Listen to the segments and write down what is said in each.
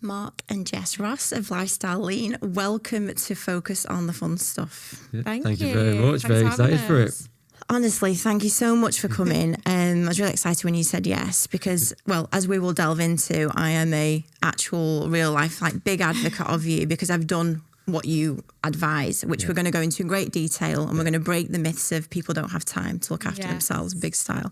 Mark and Jess Ross of Lifestyle Lean, welcome to Focus on the Fun Stuff. Yeah, Thank you very much. Thanks very excited for it. Honestly, thank you so much for coming. I was really excited when you said yes because, well, as we will delve into, I am a actual real life, like big advocate of you because I've done what you advise, which we're going to go into in great detail, and we're going to break the myths of people don't have time to look after themselves, big style.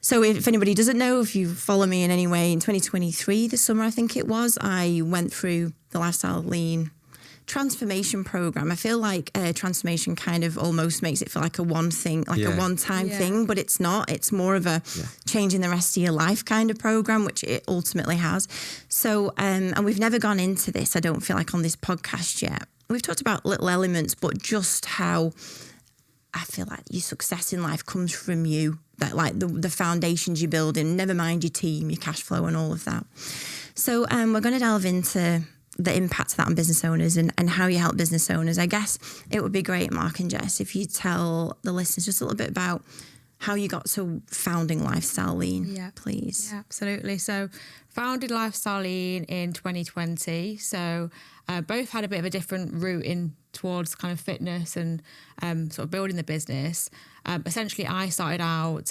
So if anybody doesn't know, if you follow me in any way, in 2023, this summer, I think it was, I went through the Lifestyle Lean transformation program. I feel like transformation kind of almost makes it feel like a one thing, like a one-time thing, but it's not. It's more of a changing the rest of your life kind of program, which it ultimately has. So, and we've never gone into this, I don't feel like, on this podcast yet. We've talked about little elements, but just how I feel like your success in life comes from you, that like the foundations you build in, never mind your team, your cash flow and all of that. So we're going to delve into the impact of that on business owners and how you help business owners. I guess it would be great, Mark and Jess, if you tell the listeners just a little bit about how you got to founding Lifestyle Lean, please. Yeah, absolutely. So founded Lifestyle Lean in 2020. So both had a bit of a different route in towards kind of fitness and sort of building the business. Essentially, I started out,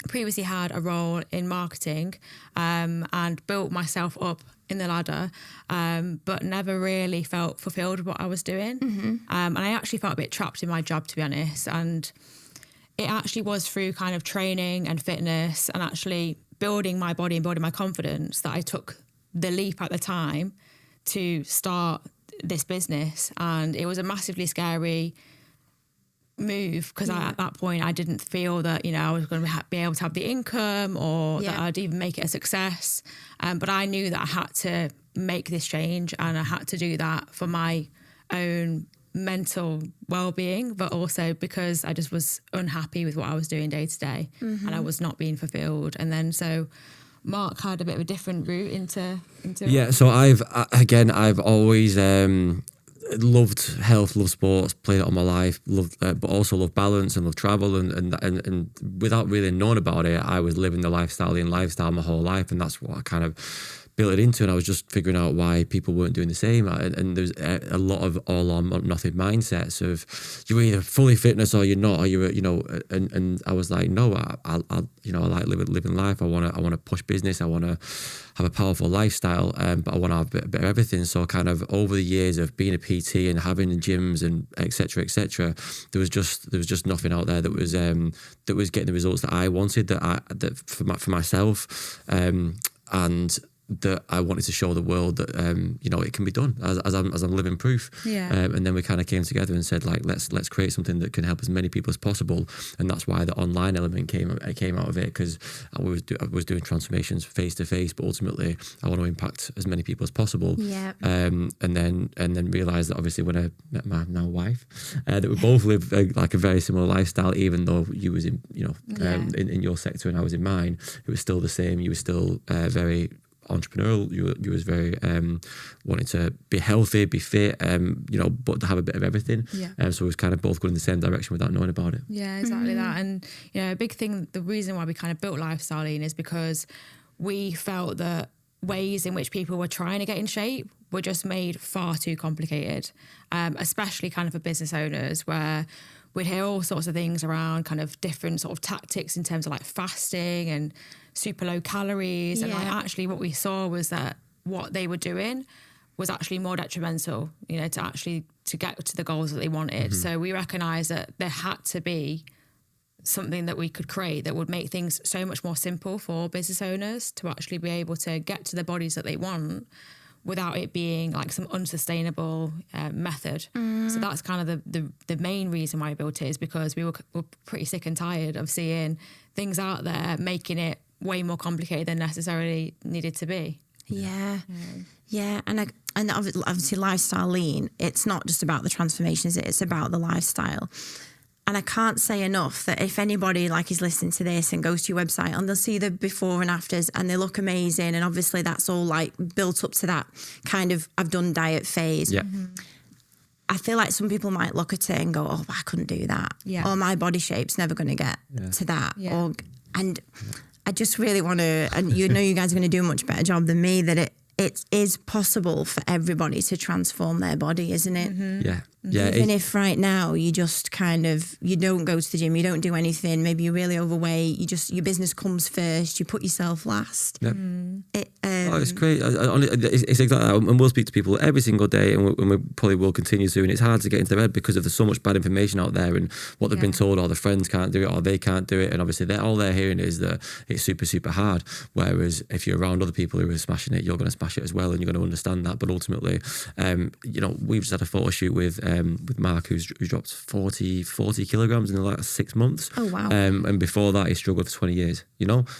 previously had a role in marketing and built myself up in the ladder, but never really felt fulfilled with what I was doing. And I actually felt a bit trapped in my job, to be honest. And it actually was through kind of training and fitness and actually building my body and building my confidence that I took the leap at the time to start this business. And it was a massively scary move because at that point I didn't feel that, you know, I was going to be able to have the income or that I'd even make it a success. But I knew that I had to make this change and I had to do that for my own mental well-being, but also because I just was unhappy with what I was doing day to day and I was not being fulfilled. And then so Mark had a bit of a different route into So I've always loved health, loved sports, played it all my life, but also loved balance and loved travel and without really knowing about it, I was living the lifestyle my whole life, and that's what I kind of built it into. And I was just figuring out why people weren't doing the same. And there's a lot of all or nothing mindsets of you're either fully fitness or you're not, or you're, you know. And I was like, no, I like living life. I want to push business. I want to have a powerful lifestyle, but I want to have a bit of everything. So kind of over the years of being a PT and having gyms and et cetera, there was just nothing out there that was getting the results that I wanted, that for myself, and that I wanted to show the world that it can be done as I'm living proof. And then we kind of came together and said, like, let's create something that can help as many people as possible. And that's why the online element came out of it, because I was doing transformations face to face, but ultimately I want to impact as many people as possible. And then realized that obviously when I met my now wife, that we both live like a very similar lifestyle, even though you was in in your sector and I was in mine, it was still the same. You were still very entrepreneurial. You was very wanting to be healthy, be fit, but to have a bit of everything. So we was kind of both going in the same direction without knowing about it. Yeah, exactly that. And a big thing, the reason why we kind of built Lifestyle Lean is because we felt that ways in which people were trying to get in shape were just made far too complicated, especially kind of for business owners, where we'd hear all sorts of things around kind of different sort of tactics in terms of like fasting and super low calories. And like actually what we saw was that what they were doing was actually more detrimental, to get to the goals that they wanted. So we recognised that there had to be something that we could create that would make things so much more simple for business owners to actually be able to get to the bodies that they want without it being like some unsustainable method. So that's kind of the main reason why we built it, is because we were pretty sick and tired of seeing things out there making it way more complicated than necessarily needed to be. And obviously Lifestyle Lean, it's not just about the transformations, it's about the lifestyle. And I can't say enough that if anybody like is listening to this and goes to your website and they'll see the before and afters and they look amazing, and obviously that's all like built up to that kind of I've done diet phase. I feel like some people might look at it and go, oh, I couldn't do that. Or my body shape's never going to get to that. And I just really want to, and you know you guys are going to do a much better job than me, that it is possible for everybody to transform their body, isn't it? Yeah. Yeah. Even if right now you just kind of, you don't go to the gym, you don't do anything, maybe you're really overweight, your business comes first, you put yourself last. Yep. It's great. It's exactly that. And we'll speak to people every single day, and we probably will continue to. And it's hard to get into their head because there's so much bad information out there, and what they've been told, or their friends can't do it, or they can't do it. And obviously, all they're hearing is that it's super, super hard. Whereas if you're around other people who are smashing it, you're going to smash it as well, and you're going to understand that. But ultimately, we've just had a photo shoot with Mark, who dropped 40 kilograms in the last 6 months. Oh, wow. And before that, he struggled for 20 years,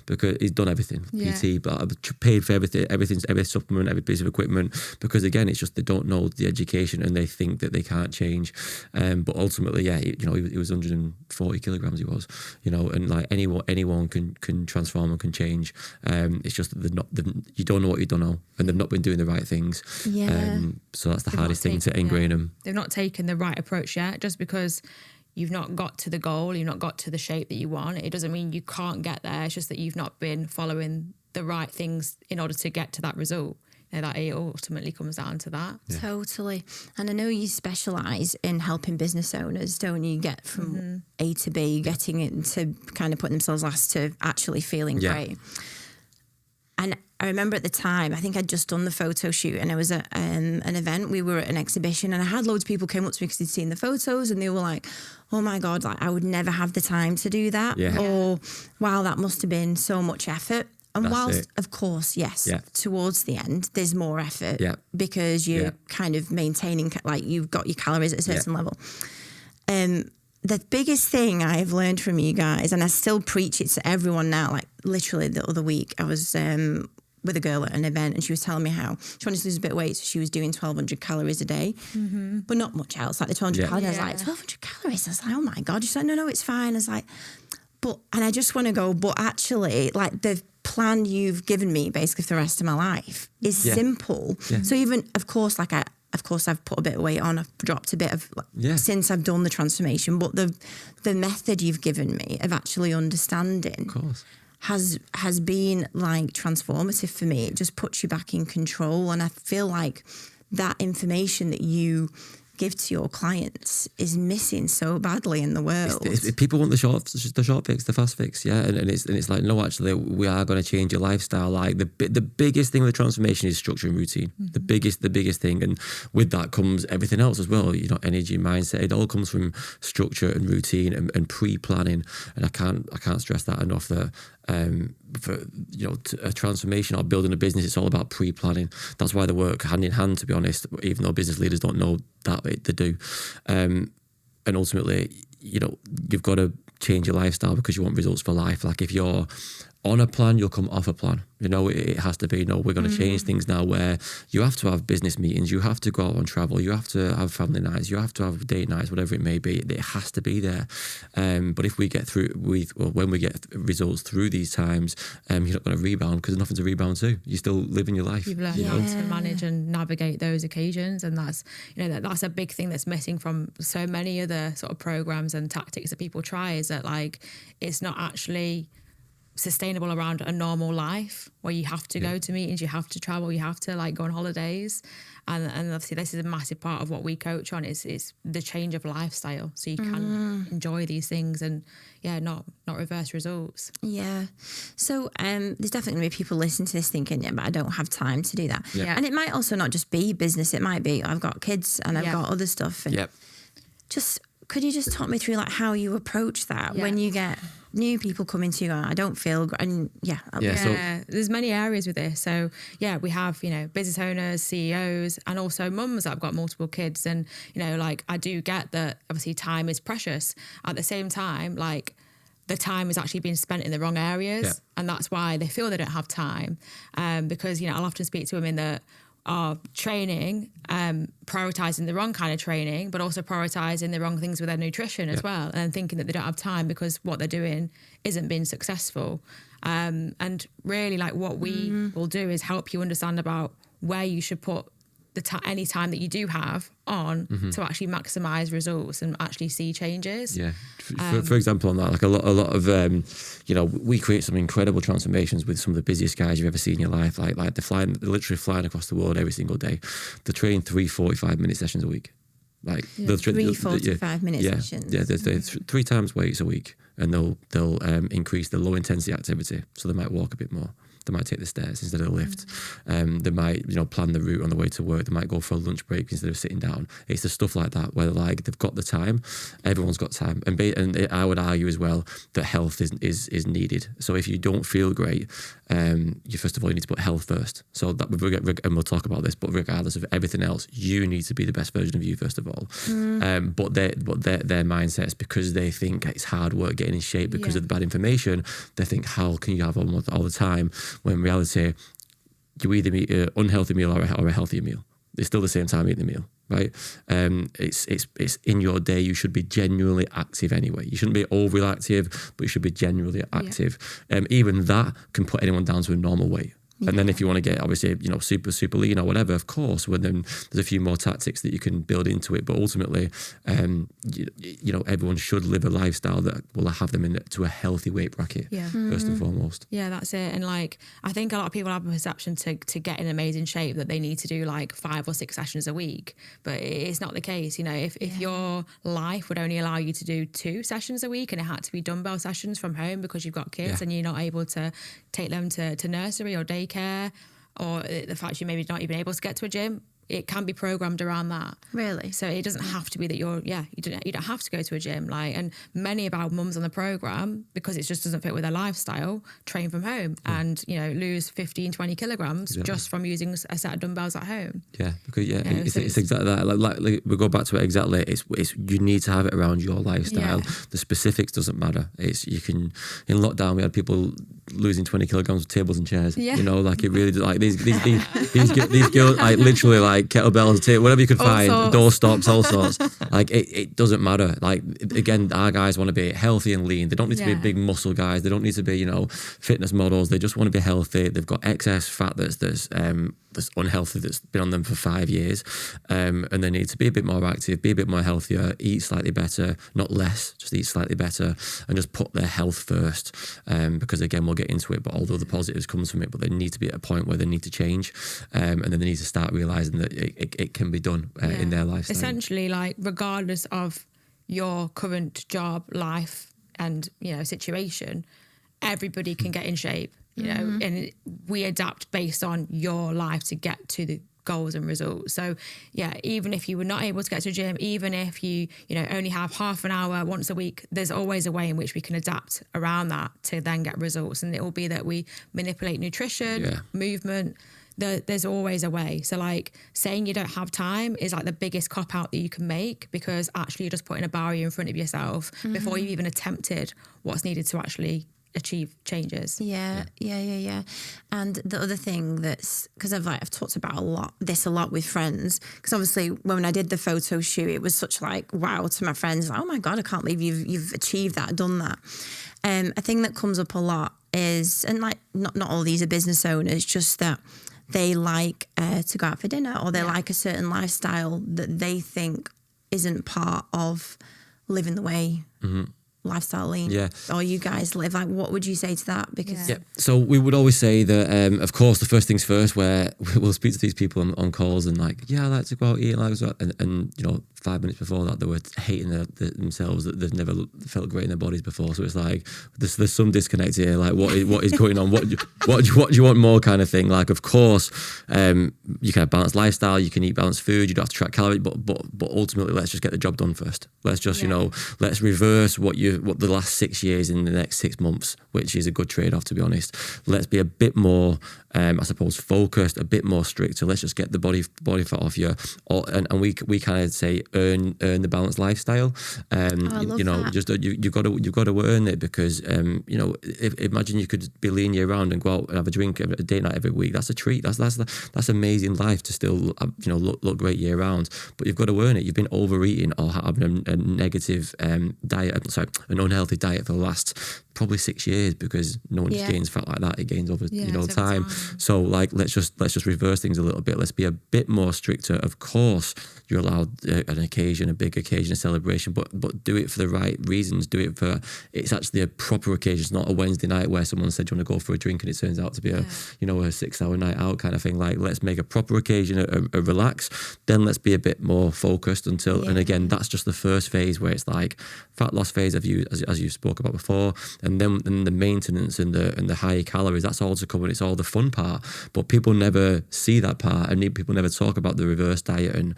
because he's done everything. PT, but paid for every supplement, every piece of equipment, because again, it's just they don't know the education and they think that they can't change. But ultimately, he was 140 kilograms, he was, and like anyone can transform and can change. It's just that you don't know what you don't know, and they've not been doing the right things. Yeah. So that's the hardest thing to ingrain them. They've not taken the right approach yet. Just because you've not got to the goal, you've not got to the shape that you want, it doesn't mean you can't get there. It's just that you've not been following the right things in order to get to that result. That it ultimately comes down to that. Yeah. Totally. And I know you specialise in helping business owners, don't you? Get from A to B, getting it to kind of putting themselves last to actually feeling great. And I remember at the time, I think I'd just done the photo shoot, and it was at an event. We were at an exhibition, and I had loads of people came up to me because they'd seen the photos, and they were like, oh my God, like I would never have the time to do that. Yeah. Or, wow, that must have been so much effort. And whilst, of course, yes, towards the end, there's more effort because you're kind of maintaining, like you've got your calories at a certain level. The biggest thing I've learned from you guys, and I still preach it to everyone now, like literally the other week, I was with a girl at an event, and she was telling me how she wanted to lose a bit of weight, so she was doing 1,200 calories a day, but not much else. Like the 1,200 calories, I was like, 1,200 calories? I was like, oh my God. She's like, no, it's fine. I was like, and I just want to go, but actually, like the plan you've given me basically for the rest of my life is simple. So even, of course, I've put a bit of weight on, I've dropped a bit of since I've done the transformation, but the method you've given me of actually understanding has been like transformative for me. It just puts you back in control, and I feel like that information that you give to your clients is missing so badly in the world. People want the short fix, the fast fix, and it's like, no, actually, we are going to change your lifestyle. Like the biggest thing with the transformation is structure and routine. The biggest thing, and with that comes everything else as well. Energy, mindset. It all comes from structure and routine and pre-planning. And I can't stress that enough. That for a transformation or building a business, it's all about pre-planning. That's why they work hand in hand, to be honest, even though business leaders don't know that they do. And ultimately, you've got to change your lifestyle because you want results for life. Like if you're on a plan, you'll come off a plan. It has to be, we're going to change things now where you have to have business meetings, you have to go out on travel, you have to have family nights, you have to have date nights, whatever it may be. It has to be there. But if we get when we get results through these times, you're not going to rebound because there's nothing to rebound to. You're still living your life. You've learned how to manage and navigate those occasions, and that's that's a big thing that's missing from so many other sort of programs and tactics that people try, is that like it's not actually sustainable around a normal life where you have to go to meetings, you have to travel, you have to like go on holidays, and obviously this is a massive part of what we coach on is the change of lifestyle, so you can enjoy these things and not reverse results. So there's definitely going to be people listening to this thinking, but I don't have time to do that. And it might also not just be business, it might be I've got kids and I've got other stuff, and just could you just talk me through like how you approach that when you get new people coming to you going, I don't feel good, and there's many areas with this. So we have business owners, CEOs, and also mums that have got multiple kids, and like I do get that obviously time is precious. At the same time, like the time is actually being spent in the wrong areas, and that's why they feel they don't have time, because I'll often speak to women that are training, prioritising the wrong kind of training, but also prioritising the wrong things with their nutrition as well, and thinking that they don't have time because what they're doing isn't being successful. And really, like what we will do is help you understand about where you should put any time that you do have on to actually maximize results and actually see changes. Yeah. For example, on that, like a lot of, we create some incredible transformations with some of the busiest guys you've ever seen in your life. Like they're literally flying across the world every single day. They train 3 45-minute sessions a week. Like they'll 3 45-minute sessions. Yeah, they 3 times weights a week, and they'll increase the low intensity activity. So they might walk a bit more. They might take the stairs instead of the lift. They might, plan the route on the way to work. They might go for a lunch break instead of sitting down. It's the stuff like that where like they've got the time. Everyone's got time, and I would argue as well that health is needed. So if you don't feel great, you first of all you need to put health first. So that and we'll talk about this, but regardless of everything else, you need to be the best version of you first of all. But their mindsets, because they think it's hard work getting in shape because of the bad information, they think, how can you have all the time? When in reality, you either eat an unhealthy meal or a healthier meal. It's still the same time eating the meal, right? It's in your day. You should be genuinely active anyway. You shouldn't be overly active, but you should be genuinely active. Even that can put anyone down to a normal weight. And then if you want to get obviously super lean or whatever, of course, well, then there's a few more tactics that you can build into it. But ultimately, everyone should live a lifestyle that will have them into a healthy weight bracket first and foremost. Yeah, that's it. And like I think a lot of people have a perception to get in amazing shape that they need to do like 5 or 6 sessions a week, but it's not the case. If your life would only allow you to do 2 sessions a week and it had to be dumbbell sessions from home because you've got kids and you're not able to take them to nursery or daycare, or the fact you're maybe not even able to get to a gym, it can be programmed around that. Really? So it doesn't have to be that you don't have to go to a gym. And many of our mums on the program, because it just doesn't fit with their lifestyle, train from home and lose 15, 20 kilograms just from using a set of dumbbells at home. Yeah, because it's exactly that. Like we go back to it exactly. It's you need to have it around your lifestyle. Yeah. The specifics doesn't matter. In lockdown we had people losing 20 kilograms with tables and chairs. Yeah. Like it really like these girls like literally like kettlebells, whatever you could find, door stops, all sorts. Like it doesn't matter. Like again, our guys want to be healthy and lean. They don't need to be big muscle guys. They don't need to be fitness models. They just want to be healthy. They've got excess fat that's unhealthy that's been on them for 5 years, and they need to be a bit more active, be a bit more healthier, eat slightly better, not less, just eat slightly better, and just put their health first. Because again, we'll get into it, but although the positives comes from it, but they need to be at a point where they need to change, and then they need to start realizing that it can be done in their lifestyle. Essentially, like regardless of your current job, life, and situation, everybody can get in shape. And we adapt based on your life to get to the goals and results. So even if you were not able to get to a gym, even if you only have half an hour once a week, there's always a way in which we can adapt around that to then get results. And it will be that we manipulate nutrition, movement. There's always a way. So like saying you don't have time is like the biggest cop out that you can make, because actually you're just putting a barrier in front of yourself before you've even attempted what's needed to actually achieve changes. Yeah. And the other thing that's, because I've talked about a lot with friends, because obviously when I did the photo shoot, it was such like wow to my friends, like, oh my God, I can't believe you've achieved that, done that. A thing that comes up a lot is, and like not all these are business owners, just that they like to go out for dinner, or they like a certain lifestyle that they think isn't part of living the way lifestyle lean, or you guys live. Like, what would you say to that? Because so we would always say that of course the first things first, where we'll speak to these people on calls and like, I like to go out eat, and 5 minutes before that they were hating themselves, that they've never felt great in their bodies before. So it's like there's some disconnect here. Like what is going on? What do you want more kind of thing? Like of course you can have balanced lifestyle, you can eat balanced food, you don't have to track calories, but ultimately let's just get the job done first. Let's just let's reverse what the last 6 years in the next 6 months, which is a good trade-off, to be honest. Let's be a bit more I suppose focused, a bit more strict. So let's just get the body fat off you, and we kind of say earn the balanced lifestyle. Just you've got to earn it, because imagine you could be lean year round and go out and have a drink, a date night every week. That's a treat. That's amazing life to still look great year round. But you've got to earn it. You've been overeating or having a negative diet, an unhealthy diet for the last probably 6 years, because no one just gains fat like that. It gains over time. So like, let's just reverse things a little bit. Let's be a bit more stricter. Of course, you're allowed an occasion, a big occasion, a celebration, but do it for the right reasons. Do it for, it's actually a proper occasion. It's not a Wednesday night where someone said, do you want to go for a drink? And it turns out to be a 6-hour night out kind of thing. Like, let's make a proper occasion, a relax. Then let's be a bit more focused until, and again, that's just the first phase where it's like fat loss phase as you spoke about before. And then the maintenance and the higher calories, that's all to come, and it's all the fun part. But people never see that part, and people never talk about the reverse diet and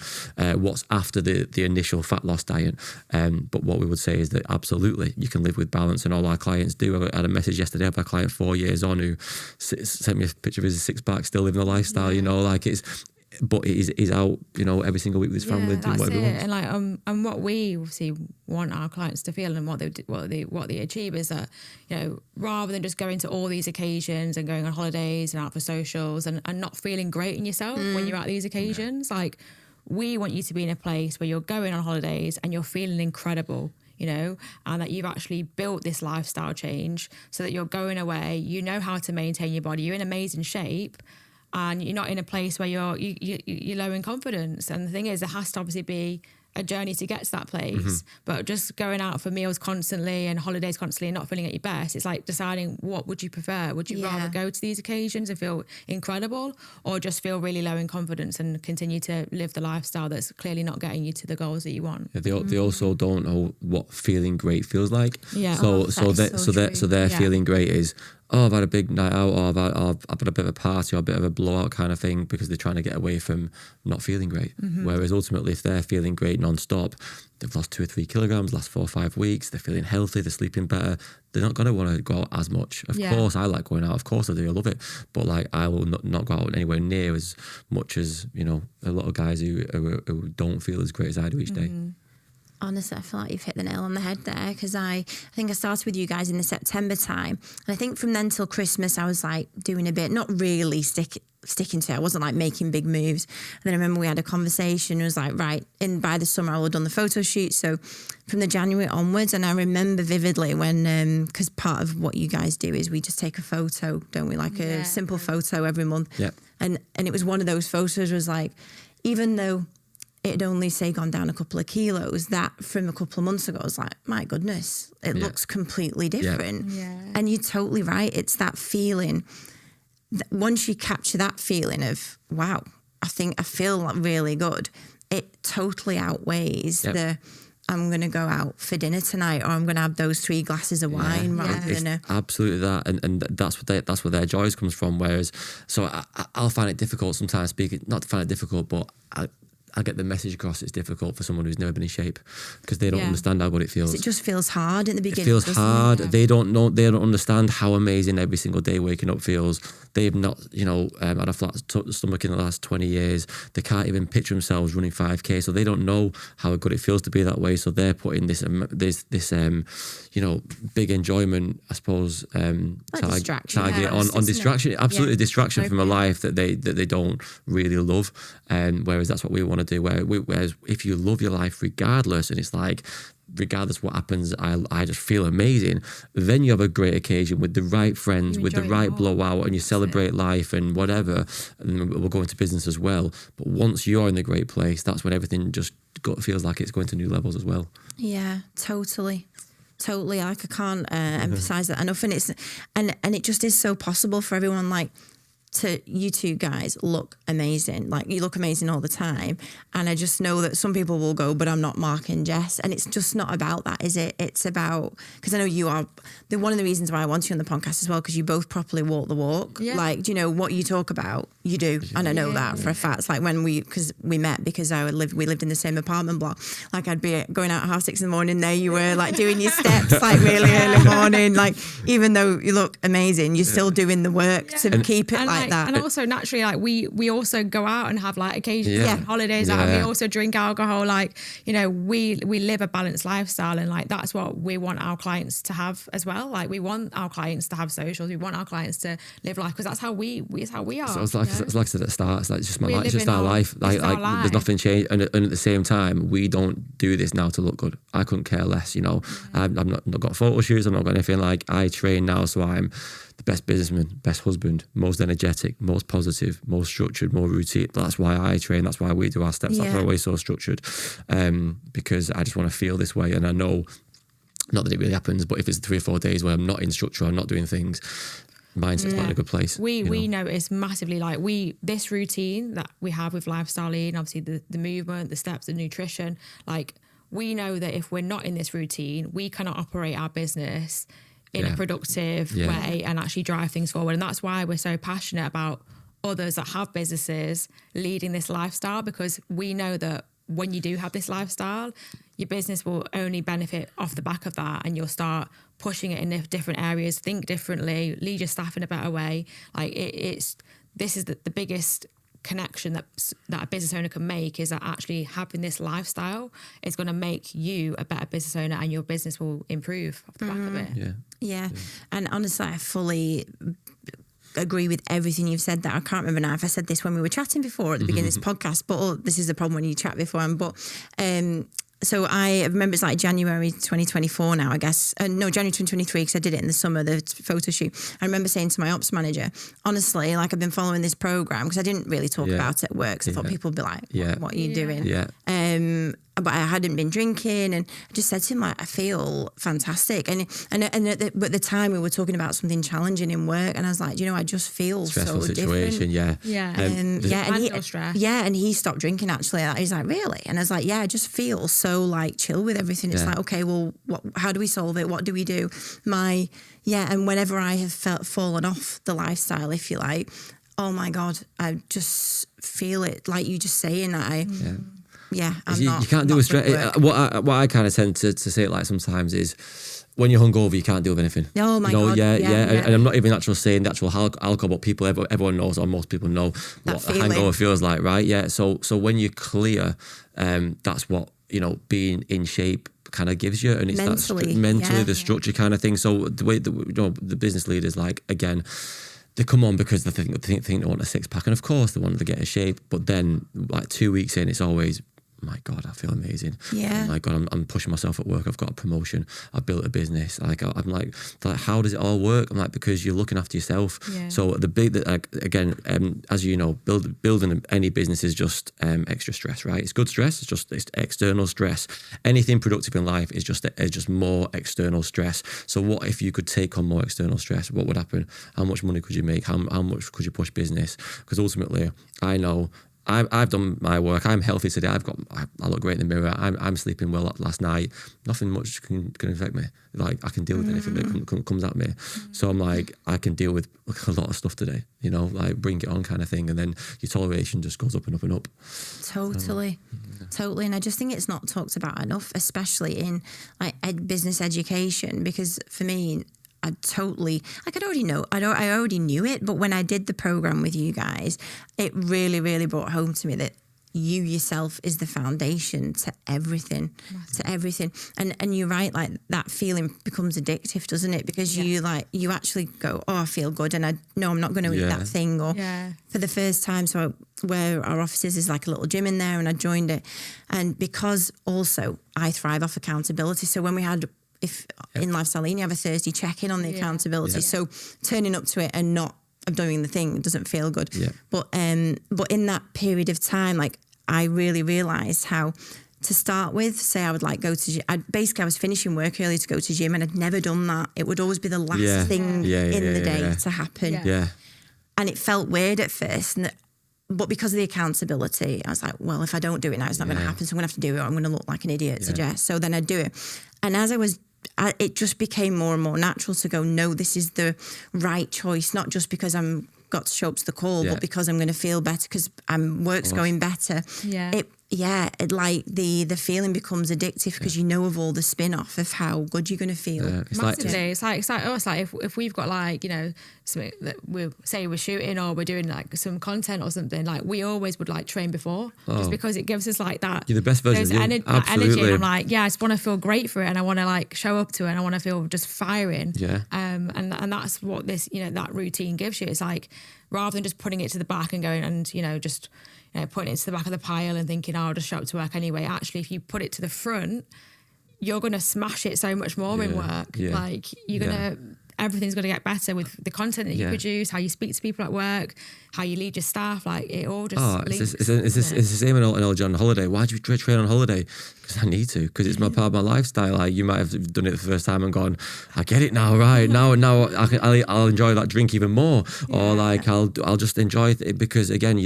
what's after the initial fat loss diet. But what we would say is that absolutely you can live with balance, and all our clients do. I had a message yesterday of a client 4 years on who sent me a picture of his six-pack, still living a lifestyle, you know, like but he's out, you know, every single week with his family doing whatever he wants. And like and what we obviously want our clients to feel and what they achieve is that, you know, rather than just going to all these occasions and going on holidays and out for socials and not feeling great in yourself when you're at these occasions, like, we want you to be in a place where you're going on holidays and you're feeling incredible, you know, and that you've actually built this lifestyle change so that you're going away, you know how to maintain your body, you're in amazing shape, and you're not in a place where you're low in confidence. And the thing is, there has to obviously be a journey to get to that place, but just going out for meals constantly and holidays constantly and not feeling at your best, it's like deciding, what would you prefer? Would you rather go to these occasions and feel incredible, or just feel really low in confidence and continue to live the lifestyle that's clearly not getting you to the goals that you want? Yeah, they also don't know what feeling great feels like. Yeah. So their feeling great is, oh, I've had a big night out, or I've had a bit of a party or a bit of a blowout kind of thing, because they're trying to get away from not feeling great. Whereas ultimately, if they're feeling great non-stop, they've lost 2 or 3 kilograms last 4 or 5 weeks, they're feeling healthy, they're sleeping better, they're not going to want to go out as much. Of course, I like going out. Of course I do. I love it. But like, I will not go out anywhere near as much as, you know, a lot of guys who don't feel as great as I do each day. Honestly, I feel like you've hit the nail on the head there, because I think I started with you guys in the September time. And I think from then till Christmas, I was like doing a bit, not really sticking to it. I wasn't like making big moves. And then I remember we had a conversation. It was like, right, by the summer, I'll have done the photo shoot. So from the January onwards, and I remember vividly when, because part of what you guys do is we just take a photo, don't we? Like a simple photo every month. Yeah. And it was one of those photos was like, even though it had only, say, gone down a couple of kilos, that from a couple of months ago, I was like, my goodness, it looks completely different. Yeah. And you're totally right. It's that feeling. Once you capture that feeling of, wow, I think I feel like really good, it totally outweighs the, I'm going to go out for dinner tonight, or I'm going to have those 3 glasses of wine rather than a... Absolutely that. And that's where their joys comes from. Whereas, so I'll find it difficult sometimes speaking, not to find it difficult, but I get the message across. It's difficult for someone who's never been in shape, because they don't understand how good it feels. It just feels hard in the beginning. It feels hard. They don't know. They don't understand how amazing every single day waking up feels. They've not, you know, had a flat stomach in the last 20 years. They can't even picture themselves running 5K, so they don't know how good it feels to be that way. So they're putting this you know, big enjoyment, I suppose, target on distraction. Absolutely, distraction from a life that they don't really love. Whereas that's what we want to do. Whereas if you love your life regardless, and it's like, regardless what happens, I just feel amazing, then you have a great occasion with the right friends, with the right blowout, and you celebrate life and whatever. And we'll go into business as well. But once you're in the great place, that's when everything just feels like it's going to new levels as well. Yeah, totally. Like, I can't emphasize that enough. And it just is so possible for everyone. Like, to you two guys look amazing. Like, you look amazing all the time. And I just know that some people will go, but I'm not Mark and Jess. And it's just not about that, is it? It's about, because I know you are, one of the reasons why I want you on the podcast as well, because you both properly walk the walk. Yeah. Like, do you know what you talk about? You do. And I know that for a fact. It's like when because we met, because we lived in the same apartment block. Like, I'd be going out at 6:30 in the morning. There you were, like, doing your steps, like, really early morning. Like, even though you look amazing, you're still doing the work to keep it like that. And also naturally, like, we also go out and have like occasions, holidays out, and we also drink alcohol. Like, you know, we live a balanced lifestyle, and like, that's what we want our clients to have as well. Like, we want our clients to have socials. We want our clients to live life, because that's how we are. So it's like I said at the start, it's like just it's just our life. Like there's nothing changed, and at the same time, we don't do this now to look good. I couldn't care less. You know, I've not got photo shoots. I've not got anything. Like, I train now, so I'm the best businessman, best husband, most energetic, energetic, most positive, most structured, more routine. That's why I train. That's why we do our steps. That's why we're so structured, because I just want to feel this way. And I know, not that it really happens, but if it's 3 or 4 days where I'm not in structure, I'm not doing things, mindset's not in a good place. We notice massively, like this routine that we have with Lifestyle Lean, obviously the movement, the steps, the nutrition, like we know that if we're not in this routine, we cannot operate our business in a productive way and actually drive things forward. And that's why we're so passionate about others that have businesses leading this lifestyle, because we know that when you do have this lifestyle, your business will only benefit off the back of that, and you'll start pushing it in different areas, think differently, lead your staff in a better way. Like this is the biggest connection that a business owner can make, is that actually having this lifestyle is going to make you a better business owner, and your business will improve off the back of it. Yeah. And honestly, I fully agree with everything you've said there. I can't remember now if I said this when we were chatting before at the beginning of this podcast, but this is the problem when you chat beforehand. But so I remember it's like January 2024 now, I guess. No, January 2023, because I did it in the summer, the photo shoot. I remember saying to my ops manager, honestly, like I've been following this program, because I didn't really talk about it at work, because I thought people would be like, what are you doing? But I hadn't been drinking, and I just said to him, like, I feel fantastic. And at the time we were talking about something challenging in work, and I was like, I just feel stressful so situation, different. And he stopped drinking actually. He's like, really? And I was like, yeah, I just feel so like chill with everything. It's like, okay, well, how do we solve it? What do we do? And whenever I have fallen off the lifestyle, if you like, oh my God, I just feel it, like you just saying that. You can't deal with stress. What I kind of tend to say it like sometimes is, when you're hungover, you can't deal with anything. Oh my God. And I'm not even actually saying the actual alcohol, but everyone knows, or most people know what a hangover feels like, right? Yeah. So when you're clear, that's what, being in shape kind of gives you, and it's mentally the structure kind of thing. So the way the business leaders, like, again, they come on because they think they want a 6-pack, and of course they want to get in shape, but then like 2 weeks in, it's always, my God, I feel amazing. Oh my God, I'm pushing myself at work. I've got a promotion. I've built a business. Like, I'm like, how does it all work? I'm like, because you're looking after yourself. So as you know, building any business is just extra stress, right? It's good stress. It's external stress. Anything productive in life is just more external stress. So what if you could take on more external stress? What would happen? How much money could you make? How much could you push business? Because ultimately, I know, I've done my work. I'm healthy today. I look great in the mirror. I'm sleeping well last night. Nothing much can affect me. Like, I can deal with anything that comes at me. So I'm like, I can deal with a lot of stuff today. Like, bring it on kind of thing. And then your toleration just goes up and up and up. Totally. And I just think it's not talked about enough, especially in like business education, because for me, I already knew it, but when I did the program with you guys, it really, really brought home to me that you yourself is the foundation to everything, And you're right, like that feeling becomes addictive, doesn't it? Because you actually go, oh, I feel good, and I know I'm not going to eat that thing. Or for the first time, so where our offices is like a little gym in there, and I joined it, and because also I thrive off accountability. So when we had in Lifestyle Lean, you have a Thursday check-in on the accountability. So turning up to it and not doing the thing doesn't feel good. But in that period of time, like, I really realised how, to start with, say I would like go to gym. I was finishing work early to go to gym, and I'd never done that. It would always be the last thing in the day to happen. And it felt weird at first. But because of the accountability, I was like, well, if I don't do it now, it's not going to happen. So I'm going to have to do it, or I'm going to look like an idiot to Jess. So then I'd do it. And as it just became more and more natural to go, no, this is the right choice, not just because I'm got to show up to the call, but because I'm going to feel better, because work's going better. It like the feeling becomes addictive, because you know of all the spin-off of how good you're going to feel. Massively. It's like us, like if we've got like, something that we're shooting, or we're doing like some content or something, like we always would like train before, just because it gives us like that. You're the best version of you. That energy, and I'm like, I just want to feel great for it, and I want to like show up to it, and I want to feel just firing. And that's what this, that routine gives you. It's like, rather than just putting it to the back and going and, just putting it to the back of the pile and thinking, oh, I'll just show up to work anyway. Actually, if you put it to the front, you're going to smash it so much more in work. Like, you're going to everything's going to get better with the content that you produce, how you speak to people at work, how you lead your staff. Like it all just links. It's the same in old on holiday. Why do you train on holiday? Because I need to, because it's my part of my lifestyle. Like you might have done it the first time and gone, I get it now, right? Now I'll enjoy that drink even more, or like I'll just enjoy it, because again,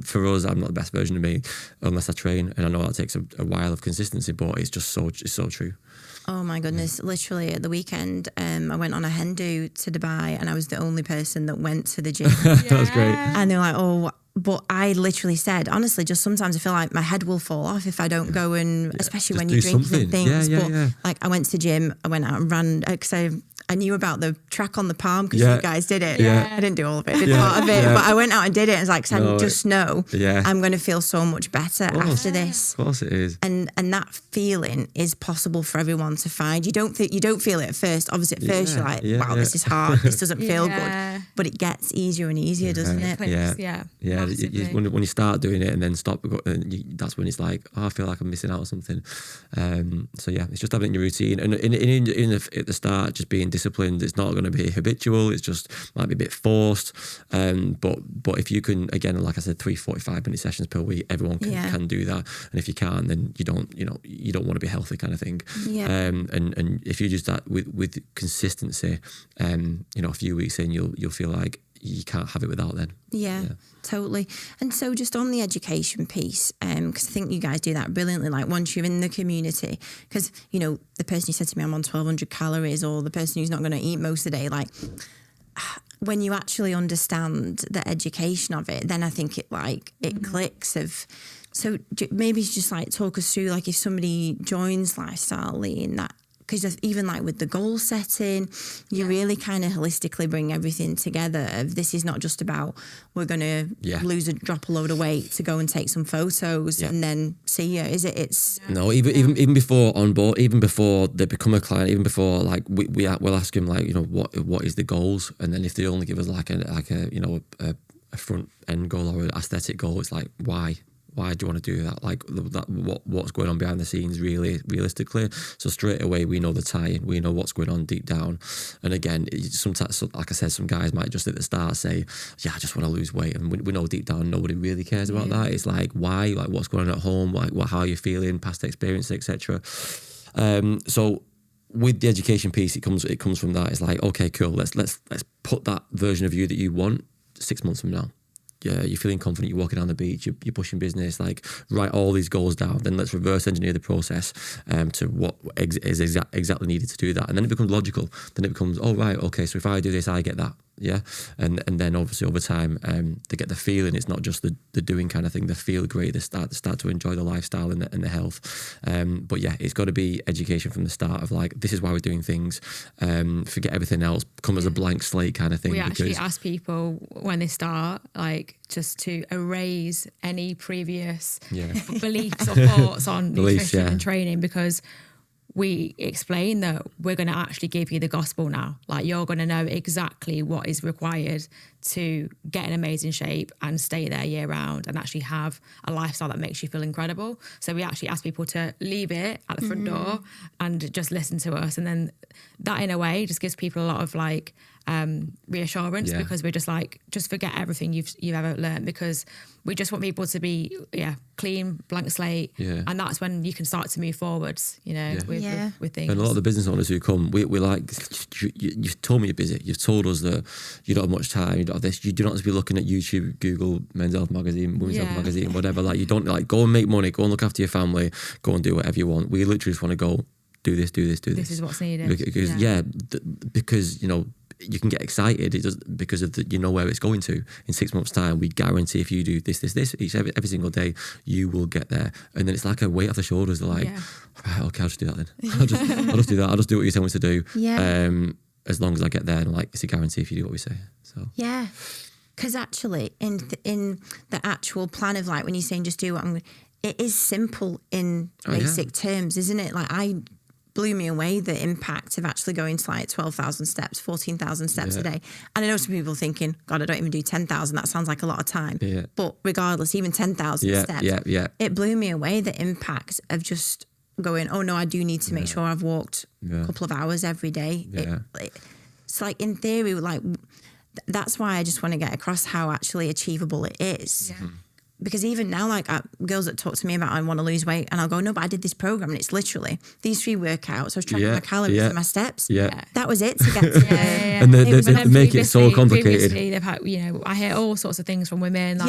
for us, I'm not the best version of me unless I train, and I know that takes a while of consistency, but it's so true. Oh my goodness! Literally at the weekend, I went on a hen do to Dubai, and I was the only person that went to the gym. That was great. And they're like, "Oh," but I literally said, honestly, just sometimes I feel like my head will fall off if I don't go and, especially when you're drinking and things. Like I went to the gym, I went out and ran because I knew about the track on the palm because you guys did it. I didn't do all of it, I did part of it, but I went out and did it. And it's like, I just know I'm going to feel so much better after this. Of course it is. And that feeling is possible for everyone to find. You don't feel it at first. Obviously, at first you're like, wow, this is hard. This doesn't feel good. But it gets easier and easier, doesn't it? When you start doing it and then stop, that's when it's like, oh, I feel like I'm missing out on something. It's just having your routine, and at the start, just being disciplined. It's not going to be habitual. It's just might be a bit forced. But if you can, again, like I said, 3 45-minute sessions per week, everyone can do that. And if you can't, then you don't want to be healthy, kind of thing. And if you do that with consistency, a few weeks in, you'll feel like you can't have it without then. Yeah, totally. And so just on the education piece, because I think you guys do that brilliantly, like once you're in the community, because, the person who said to me, I'm on 1,200 calories, or the person who's not going to eat most of the day, like when you actually understand the education of it, then I think it clicks of... So maybe just like talk us through, like if somebody joins Lifestyle Lean, that, because even like with the goal setting, you really kind of holistically bring everything together. This is not just about we're going to drop a load of weight to go and take some photos and then see you. Is it? It's no, even before on board, even before they become a client, even before like we'll ask them like what is the goals, and then if they only give us like a front end goal or an aesthetic goal, it's like why. Why do you want to do that? Like what's going on behind the scenes, really, realistically? So straight away, we know the tie-in. We know what's going on deep down. And again, sometimes, like I said, some guys might just at the start say, "Yeah, I just want to lose weight," and we know deep down nobody really cares about that. It's like why, like what's going on at home, like how you're feeling, past experience, etc. So with the education piece, it comes from that. It's like, okay, cool. Let's put that version of you that you want 6 months from now. Yeah, you're feeling confident, you're walking down the beach, you're pushing business, like write all these goals down, then let's reverse engineer the process to what is exactly needed to do that. And then it becomes logical. Then it becomes, oh, right, okay, so if I do this, I get that. Yeah. And then obviously over time, they get the feeling. It's not just the doing kind of thing. They feel great. They start to enjoy the lifestyle and the health. But yeah, it's got to be education from the start of like, this is why we're doing things. Forget everything else, come as a blank slate kind of thing. We actually ask people when they start, like just to erase any previous beliefs or thoughts on nutrition and training, because we explain that we're going to actually give you the gospel now. Like you're going to know exactly what is required to get in amazing shape and stay there year round and actually have a lifestyle that makes you feel incredible. So we actually ask people to leave it at the front door and just listen to us. And then that in a way just gives people a lot of like reassurance, because we're just like, just forget everything you've ever learned, because we just want people to be clean, blank slate, and that's when you can start to move forwards, with things. And a lot of the business owners who come, we're like, you've told me you're busy, you've told us that you don't have much time, you don't have this, you do not have to be looking at YouTube, Google, Men's Health Magazine, Women's Health Magazine, whatever. Like you don't, like, go and make money, go and look after your family, go and do whatever you want. We literally just want to go do this. This is what's needed. Because you can get excited because of where it's going to. In 6 months' time, we guarantee if you do this every single day, you will get there. And then it's like a weight off the shoulders. They're like, right, okay, I'll just do that then. I'll just do that. I'll just do what you tell me to do. As long as I get there, and like, it's a guarantee if you do what we say. So because actually in the actual plan of like when you're saying just do what it is simple in basic terms, isn't it? Like blew me away the impact of actually going to like 12,000 steps, 14,000 steps a day. And I know some people thinking, God, I don't even do 10,000. That sounds like a lot of time. But regardless, even 10,000 steps, it blew me away the impact of just going, oh no, I do need to make sure I've walked a couple of hours every day. So like in theory, like that's why I just want to get across how actually achievable it is. Yeah. Because even now, like girls that talk to me about I want to lose weight, and I'll go, no, but I did this program, and it's literally these 3 workouts. I was tracking my calories and my steps. Yeah. That was it to get to And they make it so complicated. They've had, I hear all sorts of things from women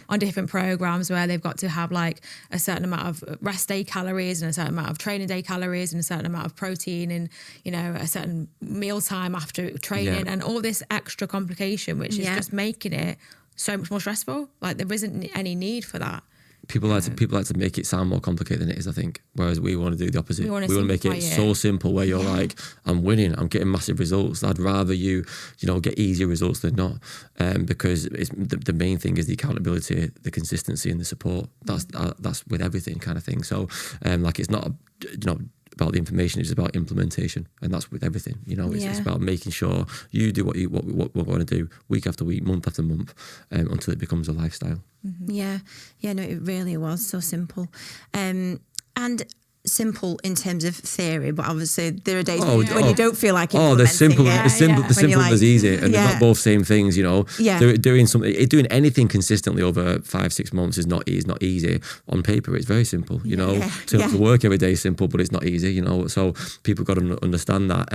on different programs where they've got to have like a certain amount of rest day calories and a certain amount of training day calories and a certain amount of protein and, a certain meal time after training and all this extra complication, which is just making it so much more stressful. Like there isn't any need for that. People like to make it sound more complicated than it is, I think. Whereas we want to do the opposite. We want to make it so simple where you're like, I'm winning, I'm getting massive results. I'd rather you get easier results than not. Because it's the main thing is the accountability, the consistency and the support. That's with everything kind of thing. So like it's not about the information, it's about implementation, and that's with everything. It's about making sure you do what we're going to do week after week, month after month, until it becomes a lifestyle. No, it really was so simple, and simple in terms of theory, but obviously there are days when you don't feel like the simple the simple is easy, and they're not both same things. Doing anything consistently over 5-6 months is not easy. On paper it's very simple. Turn up to work every day is simple, but it's not easy. So people got to understand that,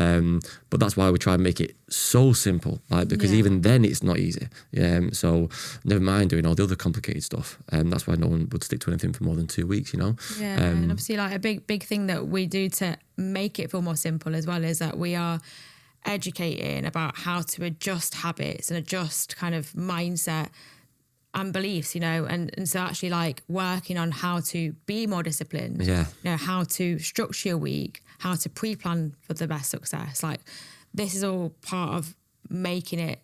but that's why we try and make it so simple, because even then it's not easy. So never mind doing all the other complicated stuff, that's why no one would stick to anything for more than 2 weeks. And obviously like a big thing that we do to make it feel more simple as well is that we are educating about how to adjust habits and adjust kind of mindset and beliefs, and so actually like working on how to be more disciplined, how to structure your week, how to pre-plan for the best success. Like this is all part of making it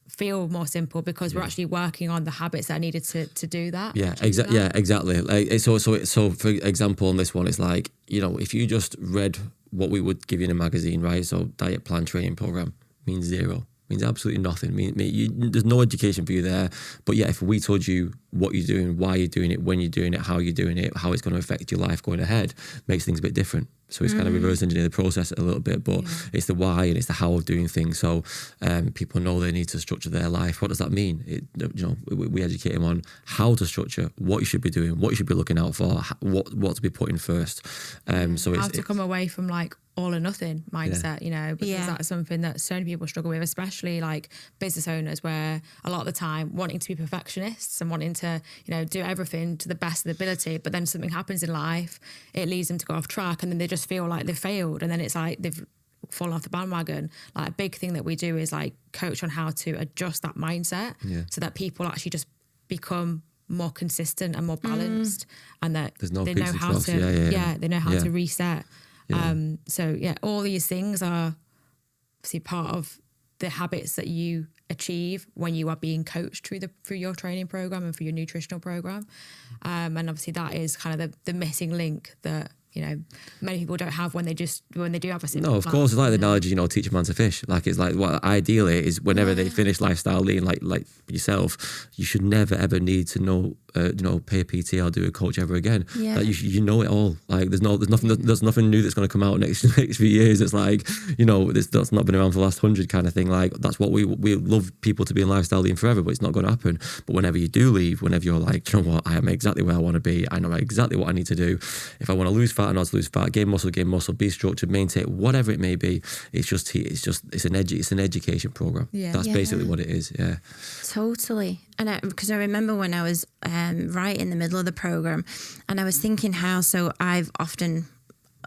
feel more simple because we're actually working on the habits that are needed to do that. Exactly. Like so for example on this one, it's like, if you just read what we would give you in a magazine, right? So diet plan, training program means zero, means absolutely nothing. There's no education for you there. But if we told you what you're doing, why you're doing it, when you're doing it, how you're doing it, how it's going to affect your life going ahead, makes things a bit different. So it's kind of reverse engineer the process a little bit, but it's the why and it's the how of doing things. So people know they need to structure their life. What does that mean? We educate them on how to structure, what you should be doing, what you should be looking out for, what to be putting first. So how to come away from like all or nothing mindset, because that's something that so many people struggle with, especially like business owners, where a lot of the time wanting to be perfectionists and wanting to, do everything to the best of their ability, but then something happens in life, it leads them to go off track, and then they just feel like they've failed, and then it's like they've fallen off the bandwagon. Like a big thing that we do is like coach on how to adjust that mindset so that people actually just become more consistent and more balanced, and that they know how to they know how to reset. All these things are obviously part of the habits that you achieve when you are being coached through your training program and through your nutritional program, and obviously that is kind of the missing link that many people don't have when they do have a simple No, of course, it's like the analogy, teach a man to fish. Like it's like what ideally is whenever they finish lifestyle lean, like yourself, you should never ever need to know pay a PT or do a coach ever again. Like you know it all. Like there's nothing new that's going to come out next few years. It's like that's not been around for the last 100 kind of thing. Like that's what we love people to be in lifestyle lean forever, but it's not going to happen. But whenever you do leave, whenever you're like, do you know what, I am exactly where I want to be. I know exactly what I need to do. If I want to lose fat, I know to lose fat. Gain muscle, be structured, maintain, whatever it may be. It's an education program. That's basically what it is. Yeah, totally. And because I remember when I was right in the middle of the program, and I was thinking how. So I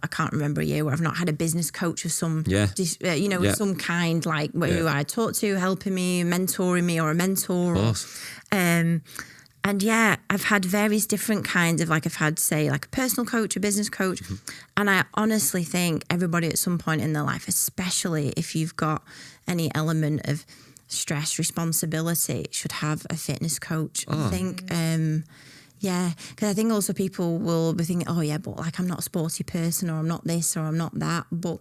can't remember a year where I've not had a business coach of some, with some kind, like who I talked to, helping me, mentoring me, or a mentor. Of course. And I've had various different kinds of, like I've had, say, like a personal coach, a business coach. And I honestly think everybody at some point in their life, especially if you've got any element of stress, responsibility, should have a fitness coach. I think, because I think also people will be thinking, but like I'm not a sporty person, or I'm not this, or I'm not that. But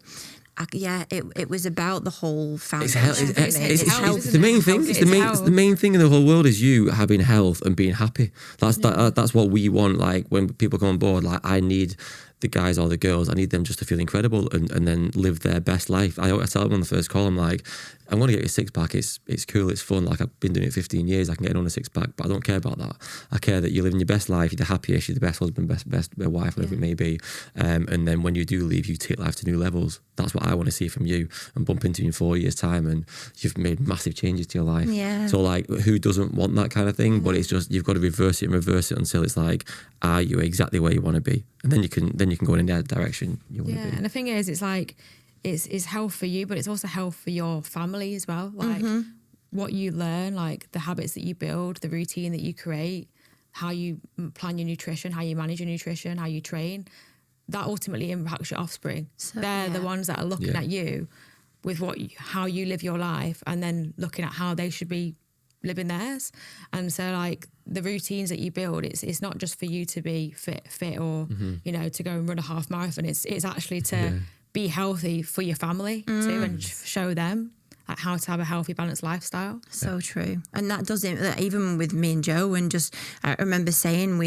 it was about the whole foundation. It's health. The main thing. It's the main thing in the whole world is you having health and being happy. That's what we want. Like when people come on board, like I need the guys or the girls, I need them just to feel incredible and then live their best life. I tell them on the first call, I'm like, I'm going to get you a six pack. It's cool. It's fun. Like, I've been doing it 15 years. I can get on a six pack, but I don't care about that. I care that you're living your best life. You're the happiest. You're the best husband, best wife, whatever it may be. And then when you do leave, you take life to new levels. That's what I want to see from you and bump into you in 4 years' time. And you've made massive changes to your life. Yeah. So like, who doesn't want that kind of thing? But it's just, you've got to reverse it until it's like, are you exactly where you want to be? And then you can go in that direction you want to be. And the thing is, it's like, it's health for you, but it's also health for your family as well. Like what you learn, like the habits that you build, the routine that you create, how you plan your nutrition, how you manage your nutrition, how you train, that ultimately impacts your offspring. So, they're the ones that are looking at you with how you live your life, and then looking at how they should be living theirs. And so like the routines that you build, it's not just for you to be fit or, you know, to go and run a half marathon. It's actually to be healthy for your family too, and show them like how to have a healthy, balanced lifestyle. So true. And that doesn't, even with me and Joe, and just, I remember saying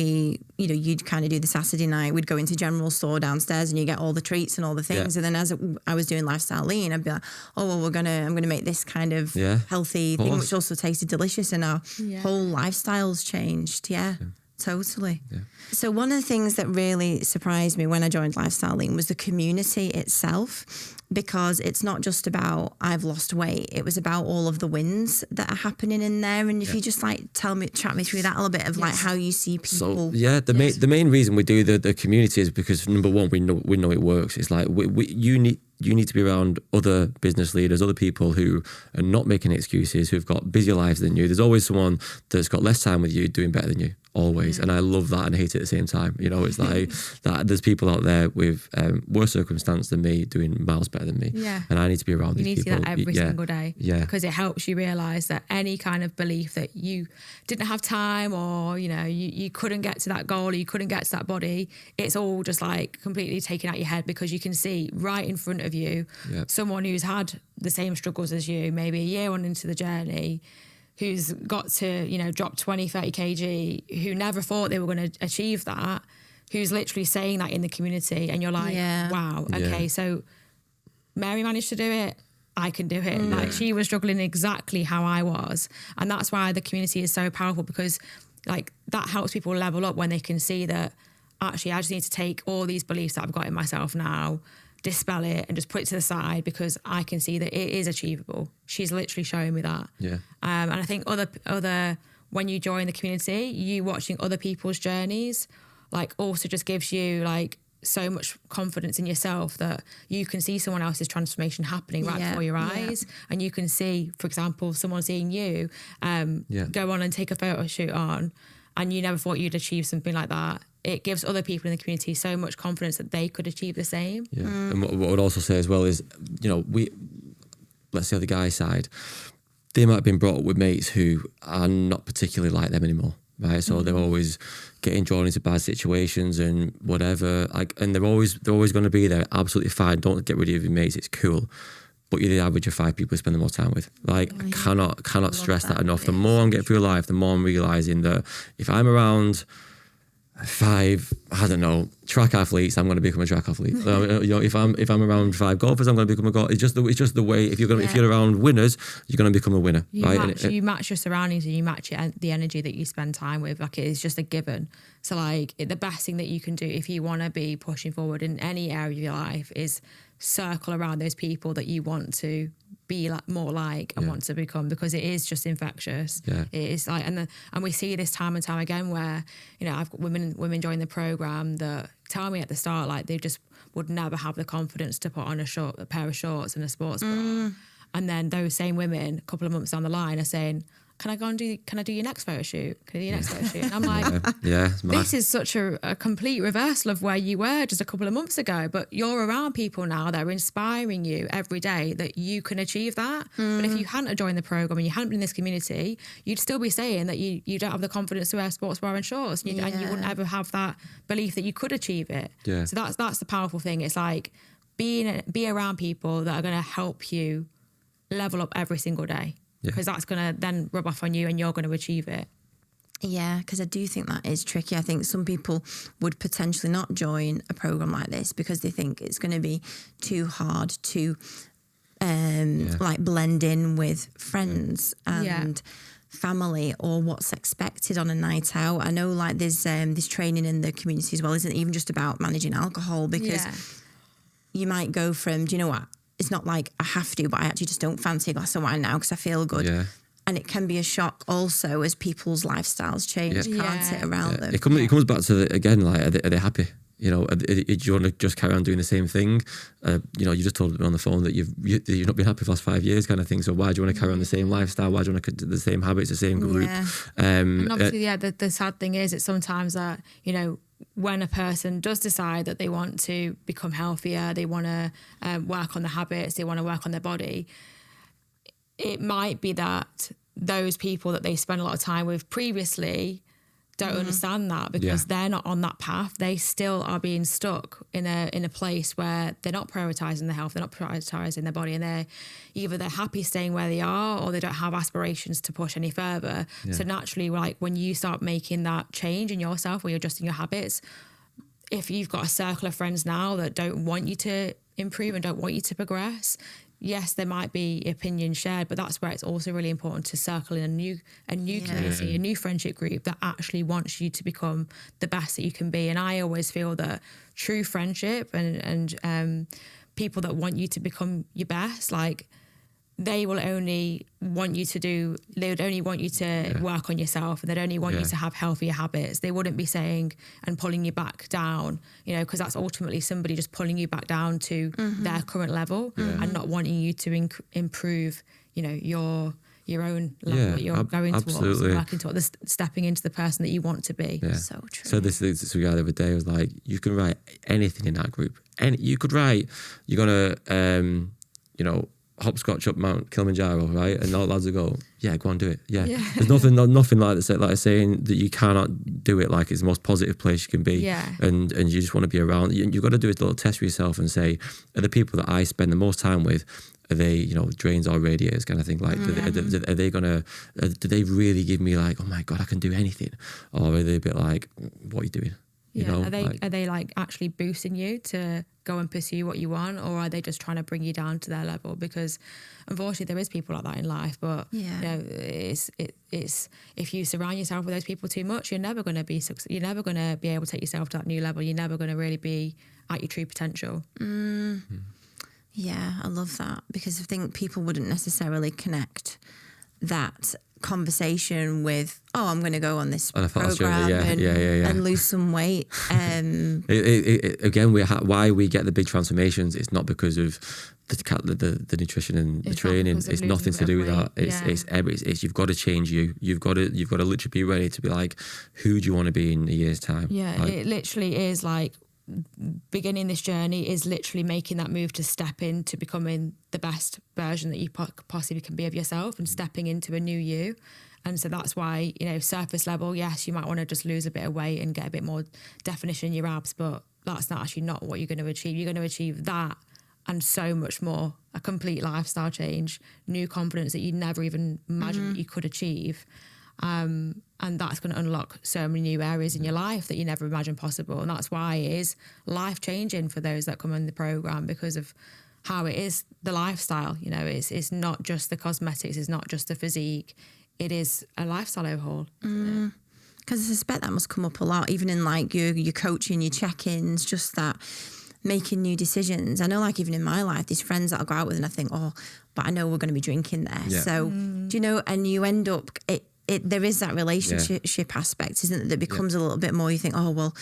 you'd kind of do the Saturday night, we'd go into general store downstairs and you get all the treats and all the things. And then as I was doing lifestyle lean, I'd be like, oh, well, I'm going to make this kind of healthy thing, which also tasted delicious. And our whole lifestyle's changed. Yeah. Totally. Yeah. So one of the things that really surprised me when I joined Lifestyle Lean was the community itself, because it's not just about I've lost weight. It was about all of the wins that are happening in there. And if you just like chat me through that a little bit of like how you see people. So the main reason we do the community is because, number one, we know it works. It's like you need to be around other business leaders, other people who are not making excuses, who've got busier lives than you. There's always someone that's got less time with you doing better than you, always. And I love that and hate it at the same time. You know, it's like that there's people out there with worse circumstance than me doing miles better than me. Yeah. And I need to be around these people. You need to see that every single day. Yeah. Because it helps you realise that any kind of belief that you didn't have time, or, you know, you couldn't get to that goal, or you couldn't get to that body, it's all just like completely taken out your head, because you can see right in front of you someone who's had the same struggles as you, maybe a year on into the journey, who's got to, you know, drop 20, 30 kg, who never thought they were going to achieve that, who's literally saying that in the community. And you're like, wow, okay, so Mary managed to do it, I can do it. Like, she was struggling exactly how I was. And that's why the community is so powerful, because like that helps people level up when they can see that actually I just need to take all these beliefs that I've got in myself now, dispel it and just put it to the side, because I can see that it is achievable. She's literally showing me that. Yeah. And I think other when you join the community, you watching other people's journeys, like also just gives you like so much confidence in yourself that you can see someone else's transformation happening right before your eyes. And you can see, for example, someone seeing you go on and take a photo shoot on, and you never thought you'd achieve something like that. It gives other people in the community so much confidence that they could achieve the same. Yeah. And what I would also say as well is, you know, let's say the guy side, they might have been brought up with mates who are not particularly like them anymore, right? So they're always getting drawn into bad situations and whatever, and they're always going to be there. Absolutely fine. Don't get rid of your mates. It's cool. But you're the average of 5 people you spend the most time with. Like, I cannot stress that enough. The more I'm getting through life, the more I'm realising that if I'm around 5, I don't know, track athletes, I'm going to become a track athlete. You know, if I'm around 5 golfers, I'm going to become a golfer. It's just the way. If you're around winners, you're going to become a winner. You match your surroundings, and you match the energy that you spend time with. Like, it's just a given. So like the best thing that you can do if you want to be pushing forward in any area of your life is circle around those people that you want to be like more like and want to become, because it is just infectious. It is like, and we see this time and time again where, you know, I've got women join the program that tell me at the start like they just would never have the confidence to put on a pair of shorts and a sports bra, and then those same women a couple of months down the line are saying, can I do your next photo shoot? Can I do your next photo shoot? And I'm like, this is such a complete reversal of where you were just a couple of months ago. But you're around people now that are inspiring you every day that you can achieve that. But if you hadn't joined the program and you hadn't been in this community, you'd still be saying that you don't have the confidence to wear sports bra and shorts, and you wouldn't ever have that belief that you could achieve it. Yeah. So that's the powerful thing. It's like be around people that are going to help you level up every single day. Because that's going to then rub off on you and you're going to achieve it. Yeah, because I do think that is tricky. I think some people would potentially not join a program like this because they think it's going to be too hard to like blend in with friends and family or what's expected on a night out. I know like there's this training in the community as well isn't even just about managing alcohol, because you might go from, do you know what, it's not like I have to, but I actually just don't fancy a glass of wine now because I feel good. Yeah. And it can be a shock also as people's lifestyles change, can't it, around them? It comes back to, again, like, are they happy? You know, do you want to just carry on doing the same thing? You know, you just told me on the phone that you've not been happy for the last 5 years kind of thing. So why do you want to carry on the same lifestyle? Why do you want to do the same habits, the same group? Yeah. And obviously, the sad thing is it's sometimes that, you know, when a person does decide that they want to become healthier, they want to work on the habits, they want to work on their body, it might be that those people that they spend a lot of time with previously don't understand that because they're not on that path. They still are being stuck in a place where they're not prioritising their health, they're not prioritising their body, and they're happy staying where they are, or they don't have aspirations to push any further. So naturally, like when you start making that change in yourself, where you're adjusting your habits, if you've got a circle of friends now that don't want you to improve and don't want you to progress, yes, there might be opinions shared, but that's where it's also really important to circle in a new community, a new friendship group that actually wants you to become the best that you can be. And I always feel that true friendship and people that want you to become your best, like, they would only want you to work on yourself, and they'd only want you to have healthier habits. They wouldn't be saying and pulling you back down, you know, because that's ultimately somebody just pulling you back down to their current level and not wanting you to improve, you know, your own level that you're going towards, working towards, stepping into the person that you want to be. Yeah. So true. So this guy the other day was like, you can write anything in that group. You could write, you're gonna, you know, hopscotch up Mount Kilimanjaro, right? And all the lads will go, yeah, go on, do it. Yeah. There's nothing like that, like saying that you cannot do it, like it's the most positive place you can be. Yeah. And you just want to be around. You've got to do a little test for yourself and say, are the people that I spend the most time with, are they, you know, drains or radiators kind of thing? Like, are they gonna, do they really give me like, oh my God, I can do anything? Or are they a bit like, what are you doing? You know, are they like actually boosting you to go and pursue what you want, or are they just trying to bring you down to their level? Because unfortunately there is people like that in life, but you know, it's if you surround yourself with those people too much, you're never going to be able to take yourself to that new level. You're never going to really be at your true potential. Yeah, I love that, because I think people wouldn't necessarily connect that conversation with, oh, I'm going to go on this program and lose some weight. Again, why we get the big transformations, it's not because of the nutrition and the training. It's nothing to do with that. It's you've got to change you. You've got to literally be ready to be like, who do you want to be in a year's time? Yeah, like, it literally is like, beginning this journey is literally making that move to step into becoming the best version that you possibly can be of yourself, and stepping into a new you. And so that's why, you know, surface level, yes, you might want to just lose a bit of weight and get a bit more definition in your abs, but that's not what you're going to achieve. You're going to achieve that and so much more, a complete lifestyle change, new confidence that you never even imagined that you could achieve. And that's going to unlock so many new areas in your life that you never imagined possible. And that's why it is life-changing for those that come in the programme, because of how it is the lifestyle. You know, it's not just the cosmetics, it's not just the physique, it is a lifestyle overhaul. Because I suspect that must come up a lot, even in like your coaching, your check-ins, just that making new decisions. I know, like, even in my life, these friends that I'll go out with and I think, oh, but I know we're going to be drinking there. Yeah. So, do you know, and you end up... there is that relationship aspect, isn't it, that becomes a little bit more, you think, oh, well,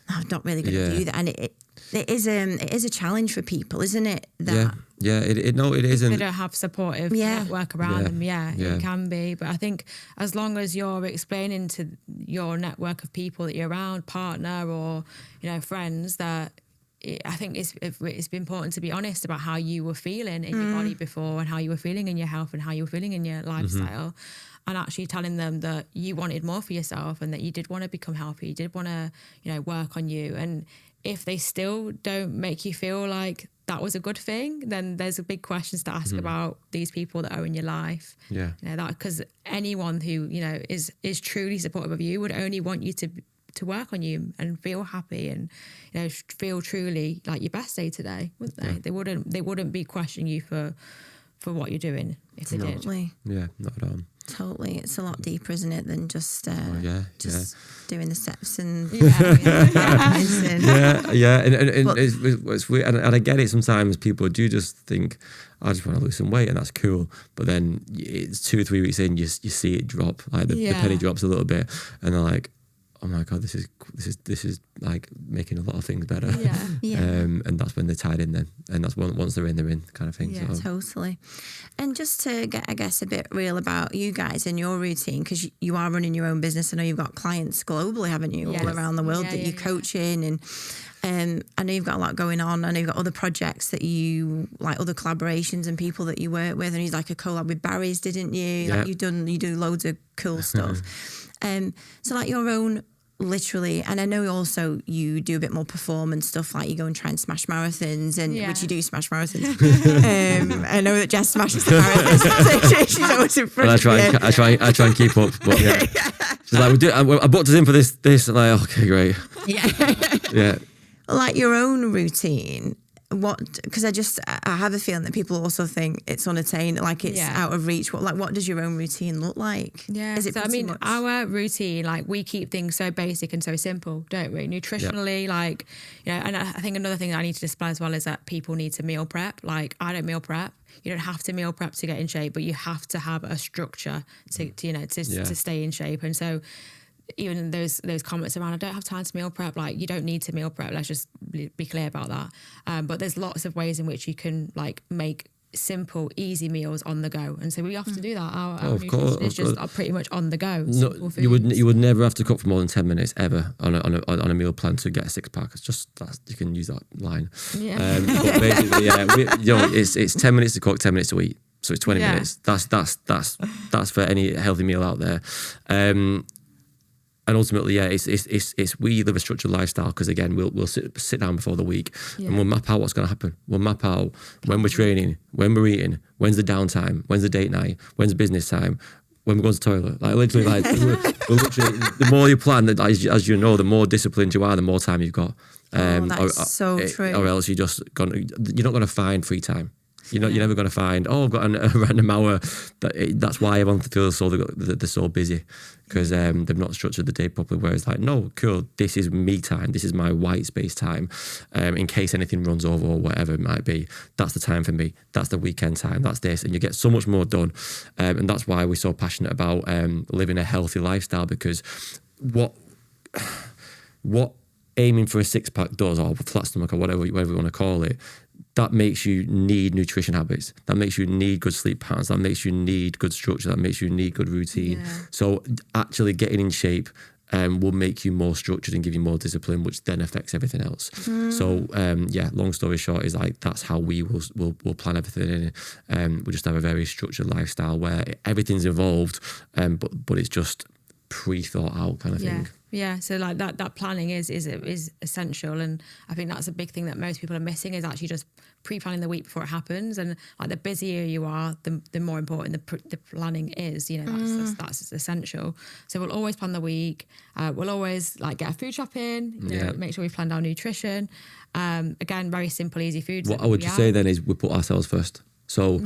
I'm not really going to do that. And it is a challenge for people, isn't it? That it is. If they don't have supportive network around them, it can be. But I think as long as you're explaining to your network of people that you're around, partner or, you know, friends, that I think it's important to be honest about how you were feeling in your body before, and how you were feeling in your health, and how you were feeling in your lifestyle. And actually telling them that you wanted more for yourself, and that you did want to become healthy, you did want to, you know, work on you. And if they still don't make you feel like that was a good thing, then there's a big questions to ask about these people that are in your life. Yeah. You know, that because anyone who, you know, is truly supportive of you would only want you to work on you and feel happy and, you know, feel truly like your best day today, wouldn't they? Yeah. They wouldn't be questioning you for what you're doing if they did. Yeah, not at all. Totally. It's a lot deeper, isn't it, than just doing the steps and and it's weird, and I get it. Sometimes people do just think, I just want to lose some weight, and that's cool. But then it's 2 or 3 weeks in, you see it drop, like the penny drops a little bit, and they're like, oh my God, this is like making a lot of things better. And that's when they're tied in then. And that's once they're in kind of thing. Yeah, so. Totally. And just to get, I guess, a bit real about you guys and your routine, because you are running your own business. I know you've got clients globally, haven't you, all around the world that you're coaching. And I know you've got a lot going on. I know you've got other projects that you, like other collaborations and people that you work with. And he's like a collab with Barry's, didn't you? Yeah. Like you do loads of cool stuff. So like your own, literally, and I know also you do a bit more performance stuff, like you go and try and smash marathons, and which you do smash marathons. I know that Jess smashes the marathons. So she's always in front of me. I try and keep up, but she's like, I booked us in for this. I'm like, okay, great. Yeah. Like your own routine. Because I have a feeling that people also think it's unattainable, like it's out of reach. What does your own routine look like? Yeah, Is it much? Our routine, like we keep things so basic and so simple, don't we? Nutritionally, like, you know, and I think another thing that I need to display as well is that people need to meal prep. Like I don't meal prep. You don't have to meal prep to get in shape, but you have to have a structure to stay in shape. And so even those comments around, I don't have time to meal prep, like you don't need to meal prep, let's just be clear about that. But there's lots of ways in which you can like make simple, easy meals on the go. And so we often do that. Our nutrition is just pretty much on the go. No, you would never have to cook for more than 10 minutes ever on a meal plan to get a 6-pack. It's just you can use that line. Yeah. But basically, it's 10 minutes to cook, 10 minutes to eat. So it's 20 minutes. That's for any healthy meal out there. And ultimately, it's we live a structured lifestyle because again, we'll sit down before the week and we'll map out what's going to happen. We'll map out when we're training, when we're eating, when's the downtime, when's the date night, when's the business time, when we go to the toilet. Like literally, like we're literally, the more you plan, as you know, the more disciplined you are, the more time you've got. That's so true. Or else you're not going to find free time. You're never going to find, I've got a random hour. That's why everyone feels they're so busy because they've not structured the day properly. Whereas like, no, cool, this is me time. This is my white space time. In case anything runs over or whatever it might be, that's the time for me. That's the weekend time. That's this. And you get so much more done. And that's why we're so passionate about living a healthy lifestyle, because what aiming for a 6-pack does, or flat stomach or whatever you want to call it, that makes you need nutrition habits. That makes you need good sleep patterns. That makes you need good structure. That makes you need good routine. Yeah. So actually getting in shape will make you more structured and give you more discipline, which then affects everything else. So long story short is like that's how we will plan everything in. We just have a very structured lifestyle where everything's involved, but it's just pre-thought out kind of thing. Yeah, so like that planning is essential, and I think that's a big thing that most people are missing is actually just pre-planning the week before it happens. And like the busier you are, the more important the planning is. You know, that's essential. So we'll always plan the week. We'll always like get our food shopping. Make sure we've planned our nutrition. Again, very simple, easy foods. What I would say then is we put ourselves first. So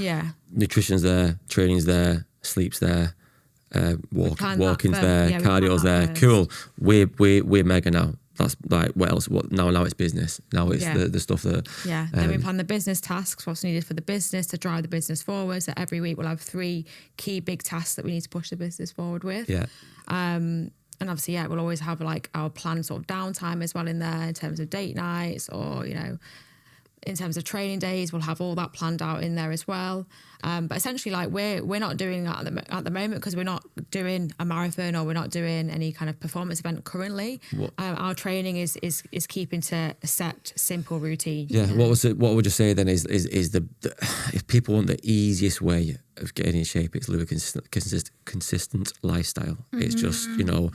nutrition's there, training's there, sleep's there. Walking's there, cardio's there. Cool. We're mega now. That's like what else? Now it's business. Now it's the stuff that. Yeah. Then we plan the business tasks. What's needed for the business to drive the business forward. So every week we'll have 3 key big tasks that we need to push the business forward with. Yeah. And obviously, we'll always have like our planned sort of downtime as well in there in terms of date nights or in terms of training days, we'll have all that planned out in there as well. But essentially, like we're not doing that at the moment because we're not doing a marathon or we're not doing any kind of performance event currently. Our training is keeping to a set, simple routine. Yeah. What would you say then is the if people want the easiest way of getting in shape, it's live a consistent lifestyle. It's just, you know,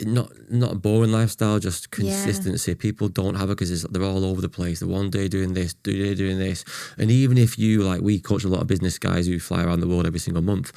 not a boring lifestyle, just consistency. People don't have it because they're all over the place. They're one day doing this, doing this. And even if you, like, we coach a lot of business guys who fly around the world every single month.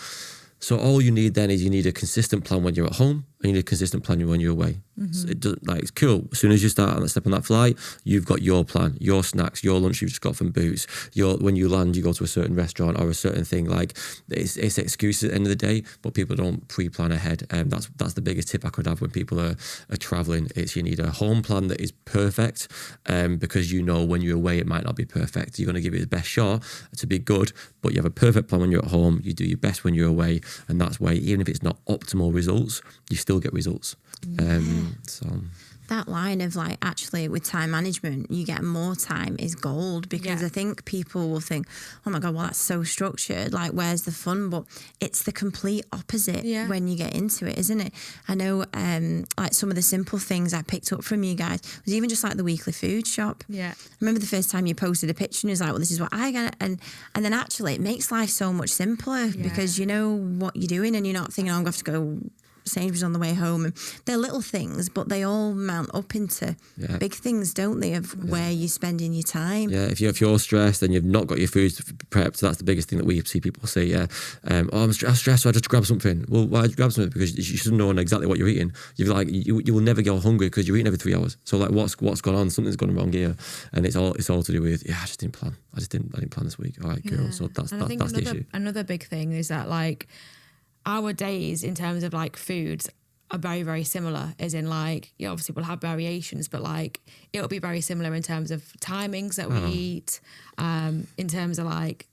So all you need then is you need a consistent plan when you're at home, and you need a consistent plan when you're away. So it doesn't, like, it's cool. As soon as you start and step on that flight, you've got your plan, your snacks, your lunch you've just got from Boots. When you land, you go to a certain restaurant or a certain thing. Like, it's excuses at the end of the day, but people don't pre-plan ahead. That's the biggest tip I could have when people are traveling. It's you need a home plan that is perfect, because you know when you're away it might not be perfect. You're going to give it the best shot to be good, but you have a perfect plan when you're at home. You do your best when you're away, and that's why even if it's not optimal results, you still get results. So that line of, like, actually with time management, you get more time is gold, because I think people will think, oh my God, well, that's so structured, like, where's the fun? But it's the complete opposite when you get into it, isn't it? I know, like, some of the simple things I picked up from you guys was even just like the weekly food shop. I remember the first time you posted a picture and it was like, well, this is what I get, and then actually it makes life so much simpler because you know what you're doing, and you're not thinking, oh, I'm going to have to go Sainsbury's on the way home. And they're little things, but they all mount up into big things, don't they, of where you're spending your time. If you're stressed and you've not got your food prepped, so that's the biggest thing that we see people say. I'm stressed, so I just grab something. Well, why did you grab something? Because you should know exactly what you're eating. You will never go hungry because you're eating every 3 hours. So, like, what's gone on? Something's gone wrong here, and it's all to do with I just didn't plan. I didn't plan this week. All right, cool. So that's the issue. Another big thing is that, like, our days in terms of, like, foods are very, very similar, as in, like, obviously we'll have variations, but, like, it'll be very similar in terms of timings that we eat, in terms of, like,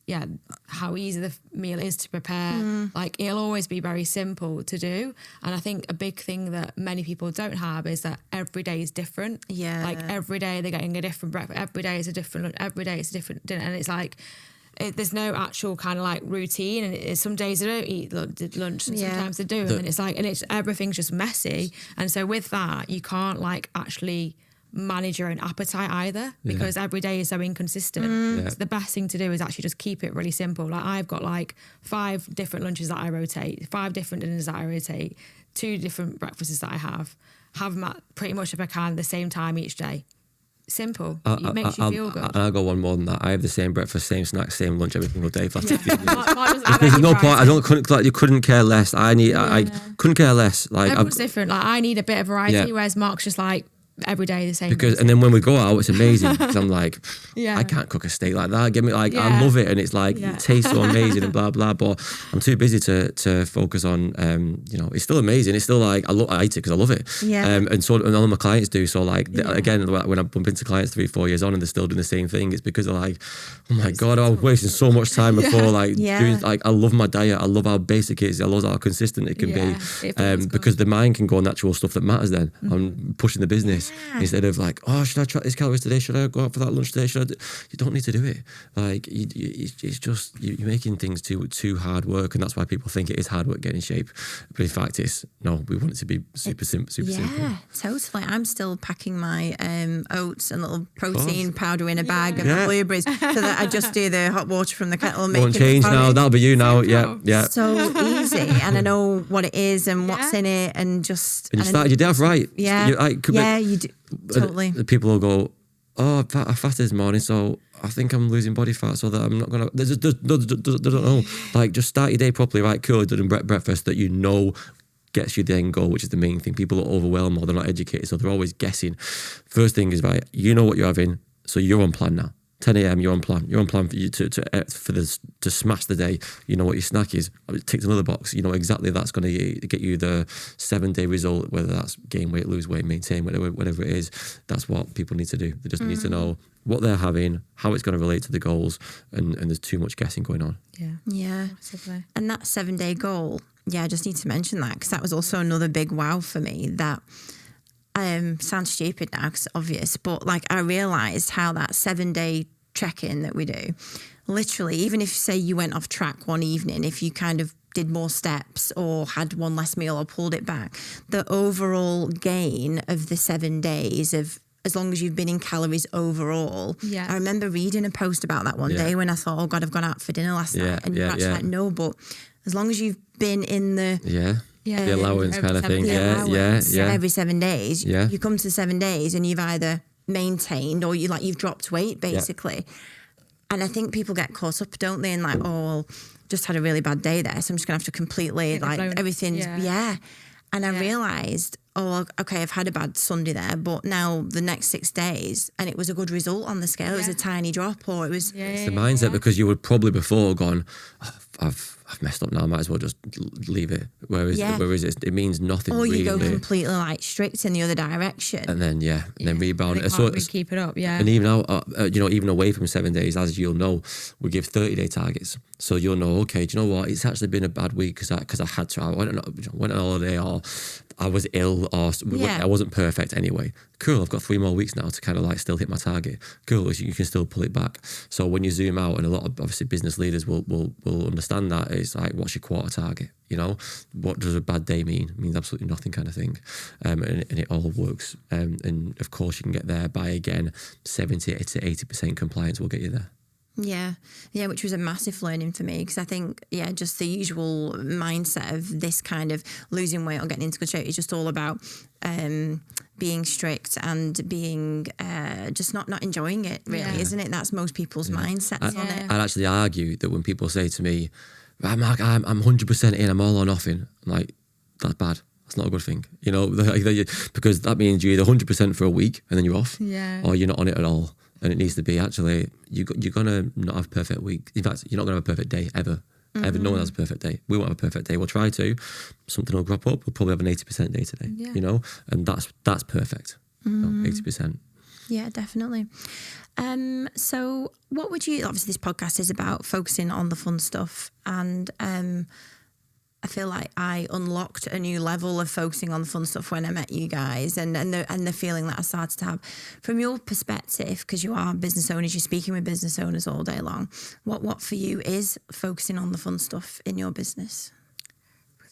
how easy the meal is to prepare. Like, it'll always be very simple to do. And I think a big thing that many people don't have is that every day is different. Like, every day they're getting a different breakfast, every day is a different lunch, every day is a different dinner, and it's like, there's no actual kind of, like, routine, and some days they don't eat lunch and sometimes they do, and then it's like, and it's everything's just messy. And so with that, you can't, like, actually manage your own appetite either, because every day is so inconsistent. So the best thing to do is actually just keep it really simple. Like, I've got, like, 5 different lunches that I rotate, 5 different dinners that I rotate, 2 different breakfasts that I have them at pretty much, if I can, the same time each day. Simple. It makes you feel good. And I'll go one more than that. I have the same breakfast, same snacks, same lunch every single day for the last 15 years. There's no point. You couldn't care less. I couldn't care less. Like, everyone's different. Like, I need a bit of variety, whereas Mark's just like, every day the same. And then when we go out, it's amazing because I'm like, I can't cook a steak like that. Give me, like, I love it, and it's like it tastes so amazing and blah blah. But I'm too busy to focus on. It's still amazing. It's still like I eat it because I love it. And all of my clients do. So, like, again, when I bump into clients 3-4 years on and they're still doing the same thing, it's because they're like, oh my God, I was wasting so much time before. Like, doing, like, I love my diet. I love how basic it is. I love how consistent it can be. Because the mind can go on natural stuff that matters then on pushing the business. Instead of, like, oh, should I track these calories today? Should I go out for that lunch today? You don't need to do it. Like, it's just you're making things too hard work, and that's why people think it is hard work getting in shape. But in fact, we want it to be super simple. Yeah, totally. I'm still packing my oats and little protein powder in a bag of blueberries, so that I just do the hot water from the kettle. Won't change now. That'll be you now. Yeah. So easy, and I know what it is and what's in it, and you started your day off right. You do. Totally. People will go, oh, I fasted this morning, so I think I'm losing body fat, so that I'm not gonna. They don't know. Like, just start your day properly, right? Cool, doing breakfast that you know gets you the end goal, which is the main thing. People are overwhelmed or they're not educated, so they're always guessing. First thing is, right, you know what you're having, so you're on plan now. 10 a.m. you're on plan. You're on plan for you to smash the day. You know what your snack is. It ticks another box. You know exactly that's going to get you the 7-day result. Whether that's gain weight, lose weight, maintain, whatever it is. That's what people need to do. They just need to know what they're having, how it's going to relate to the goals, and there's too much guessing going on. Yeah. Massively. And that 7-day goal. Yeah, I just need to mention that because that was also another big wow for me. That. Sounds stupid now because it's obvious, but, like, I realised how that 7-day check-in that we do, literally, even if, say, you went off track one evening, if you kind of did more steps or had one less meal or pulled it back, the overall gain of the 7 days of as long as you've been in calories overall. Yeah. I remember reading a post about that one day when I thought, oh God, I've gone out for dinner last night. And you're actually like, no, but as long as you've been in the... the allowance kind of thing. Every 7 days, you come to the 7 days and you've either maintained or you've dropped weight basically. And I think people get caught up, don't they? And like, oh, well, just had a really bad day there, so I'm just gonna have to completely everything's And I realised, oh, okay, I've had a bad Sunday there, but now the next 6 days, and it was a good result on the scale. It was a tiny drop, or it was... It's the mindset, because you would probably before gone, oh, I've messed up now, I might as well just leave it. Whereas it means nothing or really. You go completely like strict in the other direction. And then, and then rebound. And so keep it up, And even out, even away from 7 days, as you'll know, we give 30-day targets. So you'll know, okay, do you know what? It's actually been a bad week because I had to. I went on holiday, or I was ill, or I wasn't perfect anyway. Cool, I've got 3 more weeks now to kind of like still hit my target. Cool, you can still pull it back. So when you zoom out, and a lot of obviously business leaders will understand that, it's like, what's your quarter target? You know, what does a bad day mean? It means absolutely nothing, kind of thing. And it all works. And of course, you can get there by, again, 70 to 80% compliance will get you there. Yeah, which was a massive learning for me, because I think, just the usual mindset of this kind of losing weight or getting into good shape is just all about being strict and being just not enjoying it, really, isn't it? That's most people's mindsets on it. I'd actually argue that when people say to me, right, Mark, I'm 100% in, I'm all or nothing, I'm like, that's bad. That's not a good thing, you know, because that means you're either 100% for a week and then you're off, or you're not on it at all. And it needs to be, actually, you're going to not have a perfect week. In fact, you're not going to have a perfect day, ever. Ever. No one has a perfect day. We won't have a perfect day. We'll try to. Something will crop up. We'll probably have an 80% day today, you know? And that's perfect, 80%. Yeah, definitely. So what would you, obviously this podcast is about focusing on the fun stuff, and I feel like I unlocked a new level of focusing on the fun stuff when I met you guys, and the feeling that I started to have. From your perspective, because you are business owners, you're speaking with business owners all day long, what for you is focusing on the fun stuff in your business?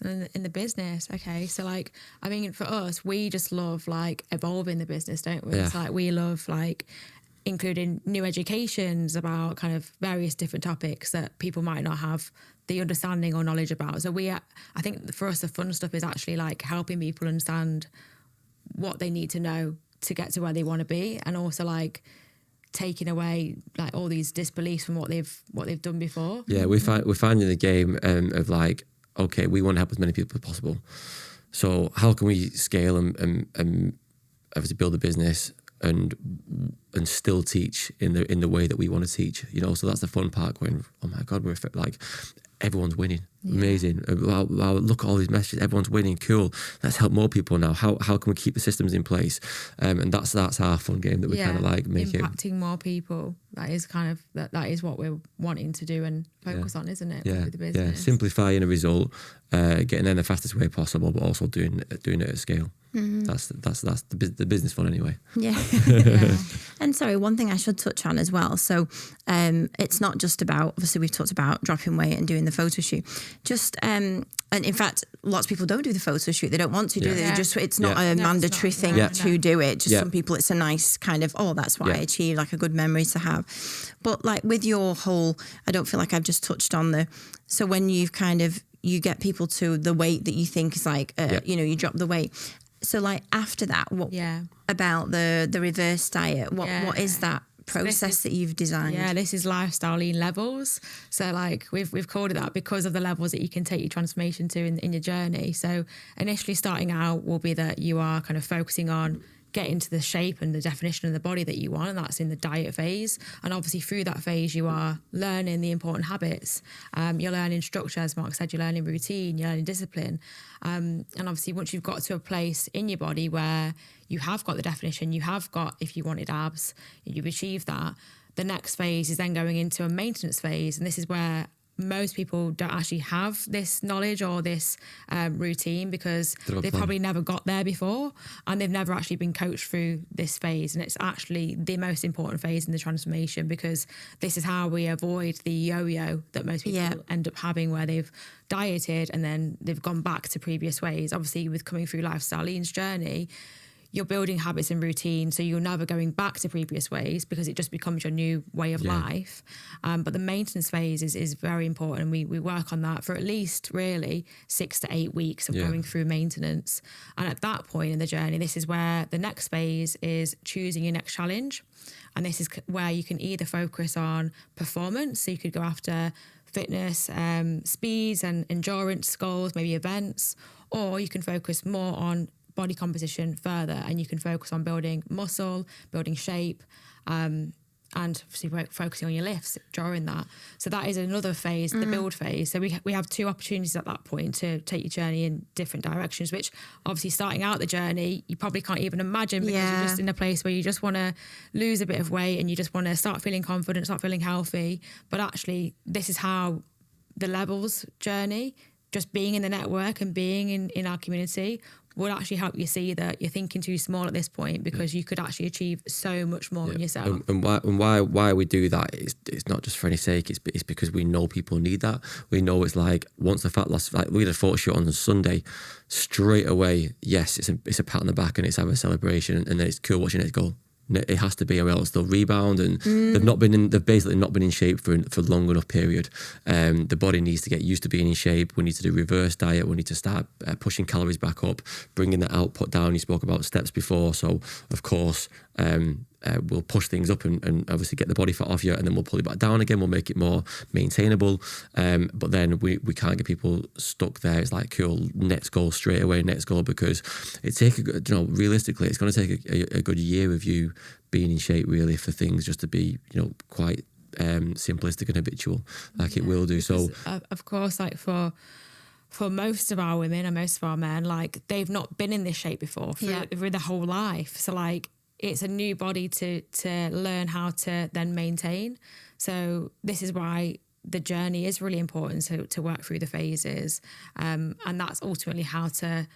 In the business, okay, so like, I mean, for us, we just love like evolving the business, don't we? It's like, we love like including new educations about kind of various different topics that people might not have the understanding or knowledge about. So I think for us, the fun stuff is actually like helping people understand what they need to know to get to where they want to be, and also like taking away like all these disbeliefs from what they've done before. Yeah, we're finding the game of like, okay, we want to help as many people as possible. So how can we scale and obviously build a business and still teach in the way that we want to teach, you know? So that's the fun part, going, oh my God, we're like, everyone's winning. Amazing. Wow, look at all these messages. Everyone's winning. Cool. Let's help more people now. How can we keep the systems in place? And that's our fun game that we kind of like making. Impacting more people. That is kind of that is what we're wanting to do and focus on, isn't it? With the business. Yeah. Simplifying a result, getting there the fastest way possible, but also doing it at scale. Mm-hmm. That's the business fun anyway. Yeah. And sorry, one thing I should touch on as well. So it's not just about, obviously we've talked about dropping weight and doing the photo shoot. Just and in fact, lots of people don't do the photo shoot. They don't want to do it. It's not a mandatory thing to do it. Just some people, it's a nice kind of, that's what I achieved, like a good memory to have. But like with your whole, I don't feel like I've just touched on so when you've kind of, you get people to the weight that you think is like, you drop the weight. So like after that, what about the reverse diet? What is that process that you've designed? Yeah, this is lifestyle lean levels. So like we've called it that because of the levels that you can take your transformation to in your journey. So initially starting out will be that you are kind of focusing on getting to the shape and the definition of the body that you want, and that's in the diet phase. And obviously through that phase, you are learning the important habits. You're learning structure, as Mark said, you're learning routine, you're learning discipline. And obviously once you've got to a place in your body where you have got the definition, you have got, if you wanted abs, you've achieved that, the next phase is then going into a maintenance phase. And this is where most people don't actually have this knowledge or this routine, because they've probably never got there before, and they've never actually been coached through this phase. And it's actually the most important phase in the transformation, because this is how we avoid the yo-yo that most people end up having, where they've dieted and then they've gone back to previous ways. Obviously with coming through Lifestyle Lean's journey, you're building habits and routines, so you're never going back to previous ways because it just becomes your new way of life. But the maintenance phase is very important. We work on that for at least really 6 to 8 weeks of going through maintenance. And at that point in the journey, this is where the next phase is choosing your next challenge. And this is where you can either focus on performance, so you could go after fitness, speeds and endurance goals, maybe events, or you can focus more on body composition further, and you can focus on building muscle, building shape, and obviously focusing on your lifts during that. So that is another phase, the build phase. So we have 2 opportunities at that point to take your journey in different directions, which obviously starting out the journey, you probably can't even imagine because you're just in a place where you just want to lose a bit of weight and you just want to start feeling confident, start feeling healthy. But actually, this is how the levels journey, just being in the network and being in our community, would actually help you see that you're thinking too small at this point, because you could actually achieve so much more in yourself. And why we do that is it's not just for any sake. It's because we know people need that. We know it's like once the fat loss, like we had a photo shoot on Sunday, straight away. Yes, it's a pat on the back and it's have a celebration, and then it's cool watching it go. It has to be, or else they'll rebound, and they've basically not been in shape for long enough period. The body needs to get used to being in shape. We need to do reverse diet. We need to start pushing calories back up, bringing the output down. You spoke about steps before, so of course we'll push things up and obviously get the body fat off you, and then we'll pull it back down again. We'll make it more maintainable, but then we can't get people stuck there. It's like, cool, next goal straight away, next goal, because realistically it's going to take a good year of you being in shape really for things just to be quite simplistic and habitual like it will do. So of course, like for most of our women and most of our men, like they've not been in this shape before through their whole life. So like it's a new body to learn how to then maintain. So this is why the journey is really important to work through the phases. And that's ultimately how to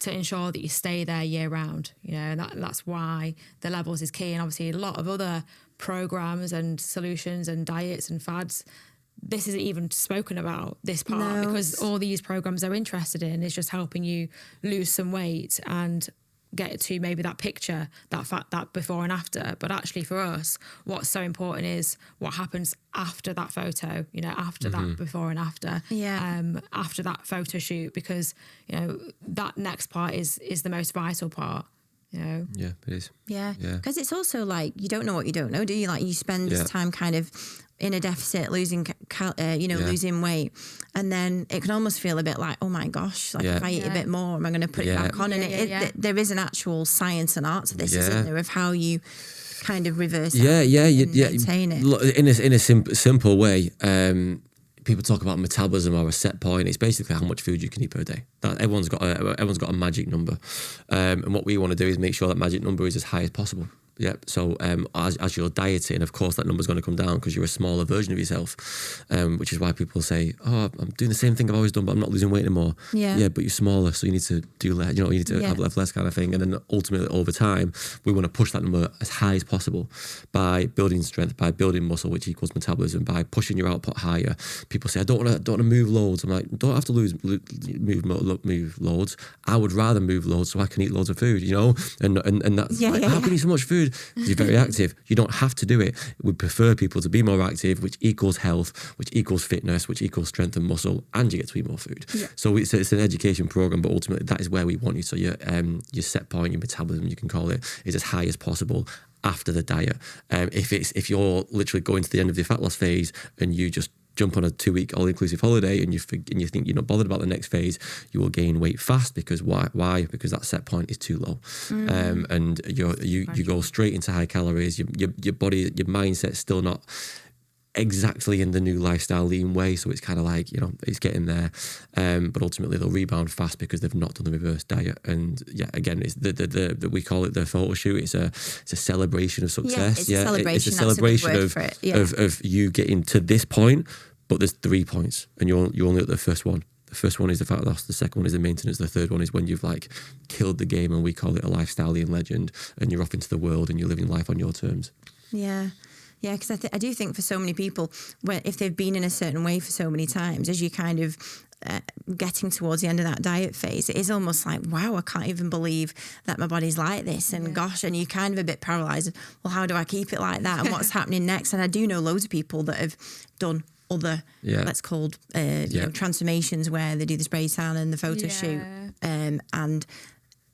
ensure that you stay there year round. That's why the levels is key. And obviously a lot of other programs and solutions and diets and fads, this isn't even spoken about, this part, because all these programs are interested in is just helping you lose some weight and get to maybe that picture, that before and after. But actually for us, what's so important is what happens after that photo, after that before and after, after that photo shoot, because that next part is the most vital part. Yeah, it is. Yeah, because it's also like you don't know what you don't know, do you? Like you spend this time kind of in a deficit, losing losing weight, and then it can almost feel a bit like, oh my gosh, like if I eat a bit more, am I going to put it back on? And there is an actual science and art to this, isn't there, of how you kind of reverse maintain it in a simple way. People talk about metabolism or a set point. It's basically how much food you can eat per day. Everyone's got a magic number, and what we want to do is make sure that magic number is as high as possible. Yeah. So as you're dieting, of course, that number's going to come down because you're a smaller version of yourself, which is why people say, "Oh, I'm doing the same thing I've always done, but I'm not losing weight anymore." Yeah, but you're smaller, so you need to do less. You need to have less kind of thing. And then ultimately, over time, we want to push that number as high as possible by building strength, by building muscle, which equals metabolism, by pushing your output higher. People say, "I don't want to move loads." I'm like, "Don't have to move loads. I would rather move loads so I can eat loads of food." And that's how can you eat so much food? You're very active. You don't have to do it. We prefer people to be more active, which equals health, which equals fitness, which equals strength and muscle, and you get to eat more food. So it's an education program, but ultimately that is where we want you. So your set point, your metabolism, you can call it, is as high as possible after the diet. If you're literally going to the end of your fat loss phase and you just jump on a 2-week all-inclusive holiday and you think you're not bothered about the next phase, you will gain weight fast. Because why? Because that set point is too low, and you go straight into high calories. Your body, your mindset's still not exactly in the new lifestyle lean way, so it's kind of like it's getting there, but ultimately they'll rebound fast because they've not done the reverse diet. And again, it's the we call it the photo shoot. It's a celebration of success. It's a celebration of you getting to this point, but there's 3 points and you're only at the first one. The first one is the fat loss, the second one is the maintenance, the third one is when you've like killed the game, and we call it a lifestyle lean legend, and you're off into the world and you're living life on your terms. Yeah, because I do think for so many people, if they've been in a certain way for so many times, as you kind of getting towards the end of that diet phase, it is almost like, wow, I can't even believe that my body's like this. And gosh, and you're kind of a bit paralyzed. Well, how do I keep it like that? And what's happening next? And I do know loads of people that have done other, let's call you know, transformations where they do the spray tan and the photo shoot. And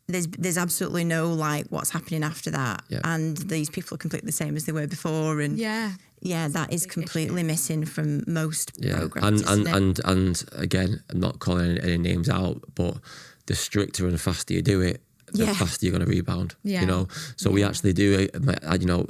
there's absolutely no like what's happening after that. And these people are completely the same as they were before. And that is completely missing from most programs. And again, I'm not calling any names out, but the stricter and faster you do it, the faster you're going to rebound. You know, so we actually do it. You know,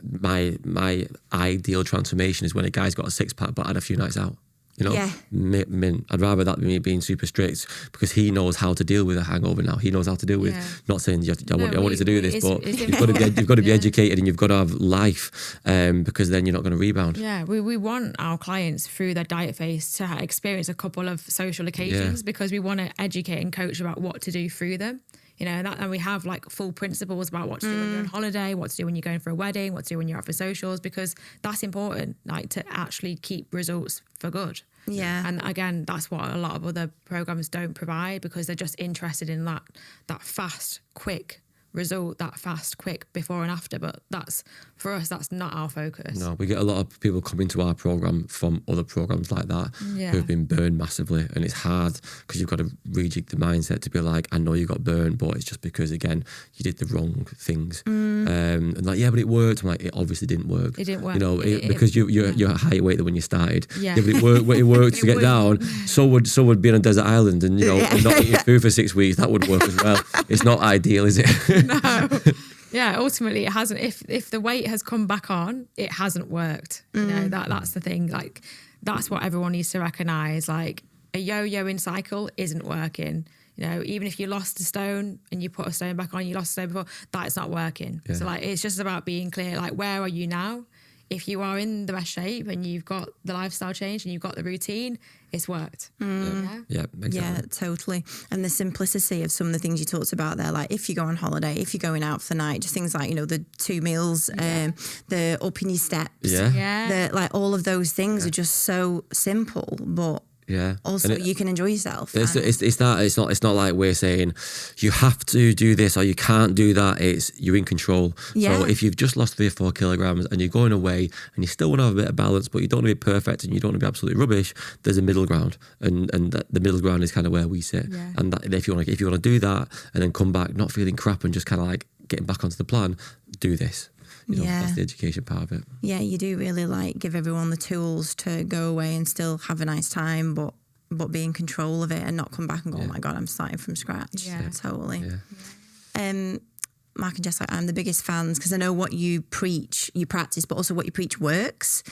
my ideal transformation is when a guy's got a six pack but had a few nights out. You know, mint. I'd rather that than me being super strict, because he knows how to deal with a hangover now. He knows how to deal with, not saying I want you to do this, but you've got to be educated and you've got to have life, because then you're not going to rebound. Yeah, we want our clients through their diet phase to experience a couple of social occasions, because we want to educate and coach about what to do through them. You know, and we have like full principles about what to do when you're on holiday, what to do when you're going for a wedding, what to do when you're out for socials, because that's important, like to actually keep results for good. Yeah. And again, that's what a lot of other programs don't provide, because they're just interested in that fast, quick result, that fast, quick before and after. But that's, for us, that's not our focus. No, we get a lot of people coming to our program from other programs like that who've been burned massively, and it's hard because you've got to rejig the mindset to be like, I know you got burned, but it's just because, again, you did the wrong things. And like, yeah, but it worked. I'm like, it obviously didn't work. It didn't work. You know, because you're a higher weight than when you started. Yeah, but it worked to get down. So would be on a desert island and, you know, and not eating food for 6 weeks. That would work as well. It's not ideal, is it? No. Yeah, ultimately it hasn't. If the weight has come back on, it hasn't worked. You know, that's the thing. Like, that's what everyone needs to recognise. Like, a yo-yoing cycle isn't working. You know, even if you lost a stone and you put a stone back on, you lost a stone before, that's not working. So like, it's just about being clear, like, where are you now? If you are in the best shape and you've got the lifestyle change and you've got the routine, it's worked. Yeah, exactly. Yeah, totally. And the simplicity of some of the things you talked about there, like if you go on holiday, if you're going out for the night, just things like, you know, the 2 meals, the up in your steps, like all of those things are just so simple, but also you can enjoy yourself. It's not like we're saying you have to do this or you can't do that. It's you're in control. So if you've just lost 3 or 4 kilograms and you're going away and you still want to have a bit of balance, but you don't want to be perfect and you don't want to be absolutely rubbish, there's a middle ground, and the middle ground is kind of where we sit. And that, if you want to do that and then come back not feeling crap and just kind of like getting back onto the plan, do this. You know, that's the education part of it. Yeah, you do really like give everyone the tools to go away and still have a nice time, but be in control of it and not come back and go, oh my God, I'm starting from scratch. Yeah, totally. Mark and Jess, I'm the biggest fans because I know what you preach, you practice, but also what you preach works.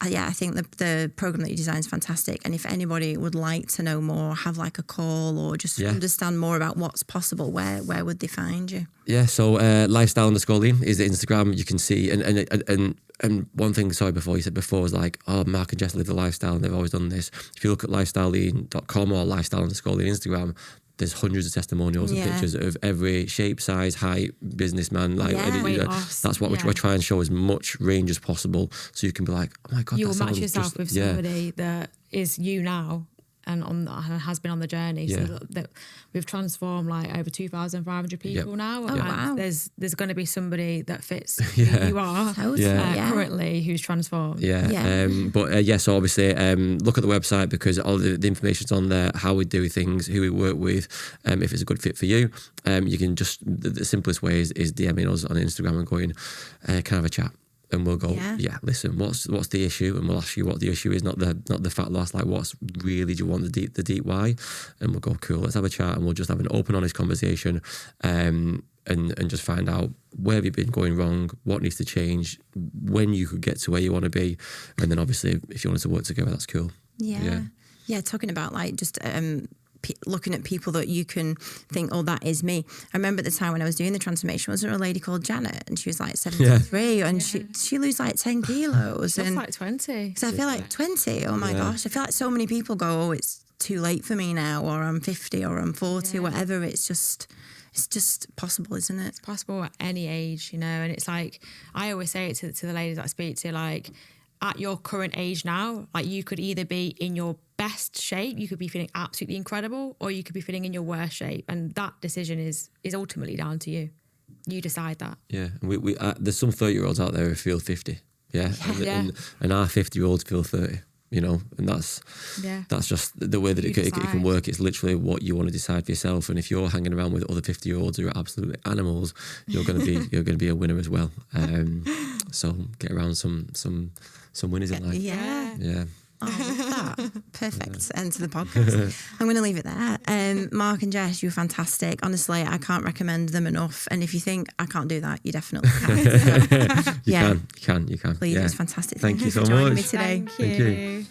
I think the program that you design is fantastic. And if anybody would like to know more, have like a call or just understand more about what's possible, where would they find you? Yeah, so lifestyle_lean is the Instagram. You can see, and one thing, before you said before was like, oh, Mark and Jess live the lifestyle and they've always done this. If you look at lifestylelean.com or lifestyle_lean Instagram, there's hundreds of testimonials and pictures of every shape, size, height, businessman. Like that's what we try and show as much range as possible, so you can be like, oh my God, you will match yourself with somebody that is you now and has been on the journey. So that we've transformed like over 2,500 people now. Oh, wow. There's going to be somebody that fits who you are currently who's transformed. So obviously look at the website because all the information's on there, how we do things, who we work with, if it's a good fit for you. You can just, the simplest way is DMing us on Instagram and going, can I have a chat? And we'll go, listen, what's the issue? And we'll ask you what the issue is, not the fat loss, like what's really, do you want the deep why? And we'll go, cool, let's have a chat, and we'll just have an open, honest conversation, and just find out where have you been going wrong, what needs to change, when you could get to where you want to be, and then obviously if you want us to work together, that's cool. Yeah, talking about like just looking at people that you can think, oh, that is me. I remember at the time when I was doing the transformation, wasn't there a lady called Janet, and she was like 73 and she lose like 10 kilos. She looks like 20. So I feel like 20, oh my gosh. I feel like so many people go, oh, it's too late for me now, or I'm 50 or I'm 40, whatever. It's just, It's just possible, isn't it? It's possible at any age, you know, and it's like, I always say it to the ladies that I speak to, like, at your current age now, like, you could either be in your best shape, you could be feeling absolutely incredible, or you could be feeling in your worst shape. And that decision is ultimately down to you. You decide that. Yeah. We there's some 30-year-olds out there who feel 50. Yeah. And our 50-year-olds feel 30. You know, and that's just the way that it can work. It's literally what you want to decide for yourself. And if you're hanging around with other 50-year-olds who are absolutely animals, you're going to be a winner as well. So get around some winners in life. Yeah. Oh, I love that. Perfect end to the podcast. I'm going to leave it there. Mark and Jess, you were fantastic. Honestly, I can't recommend them enough. And if you think I can't do that, you definitely can. You can. Please, it was fantastic. Thank you so for joining much. me today. Thank you.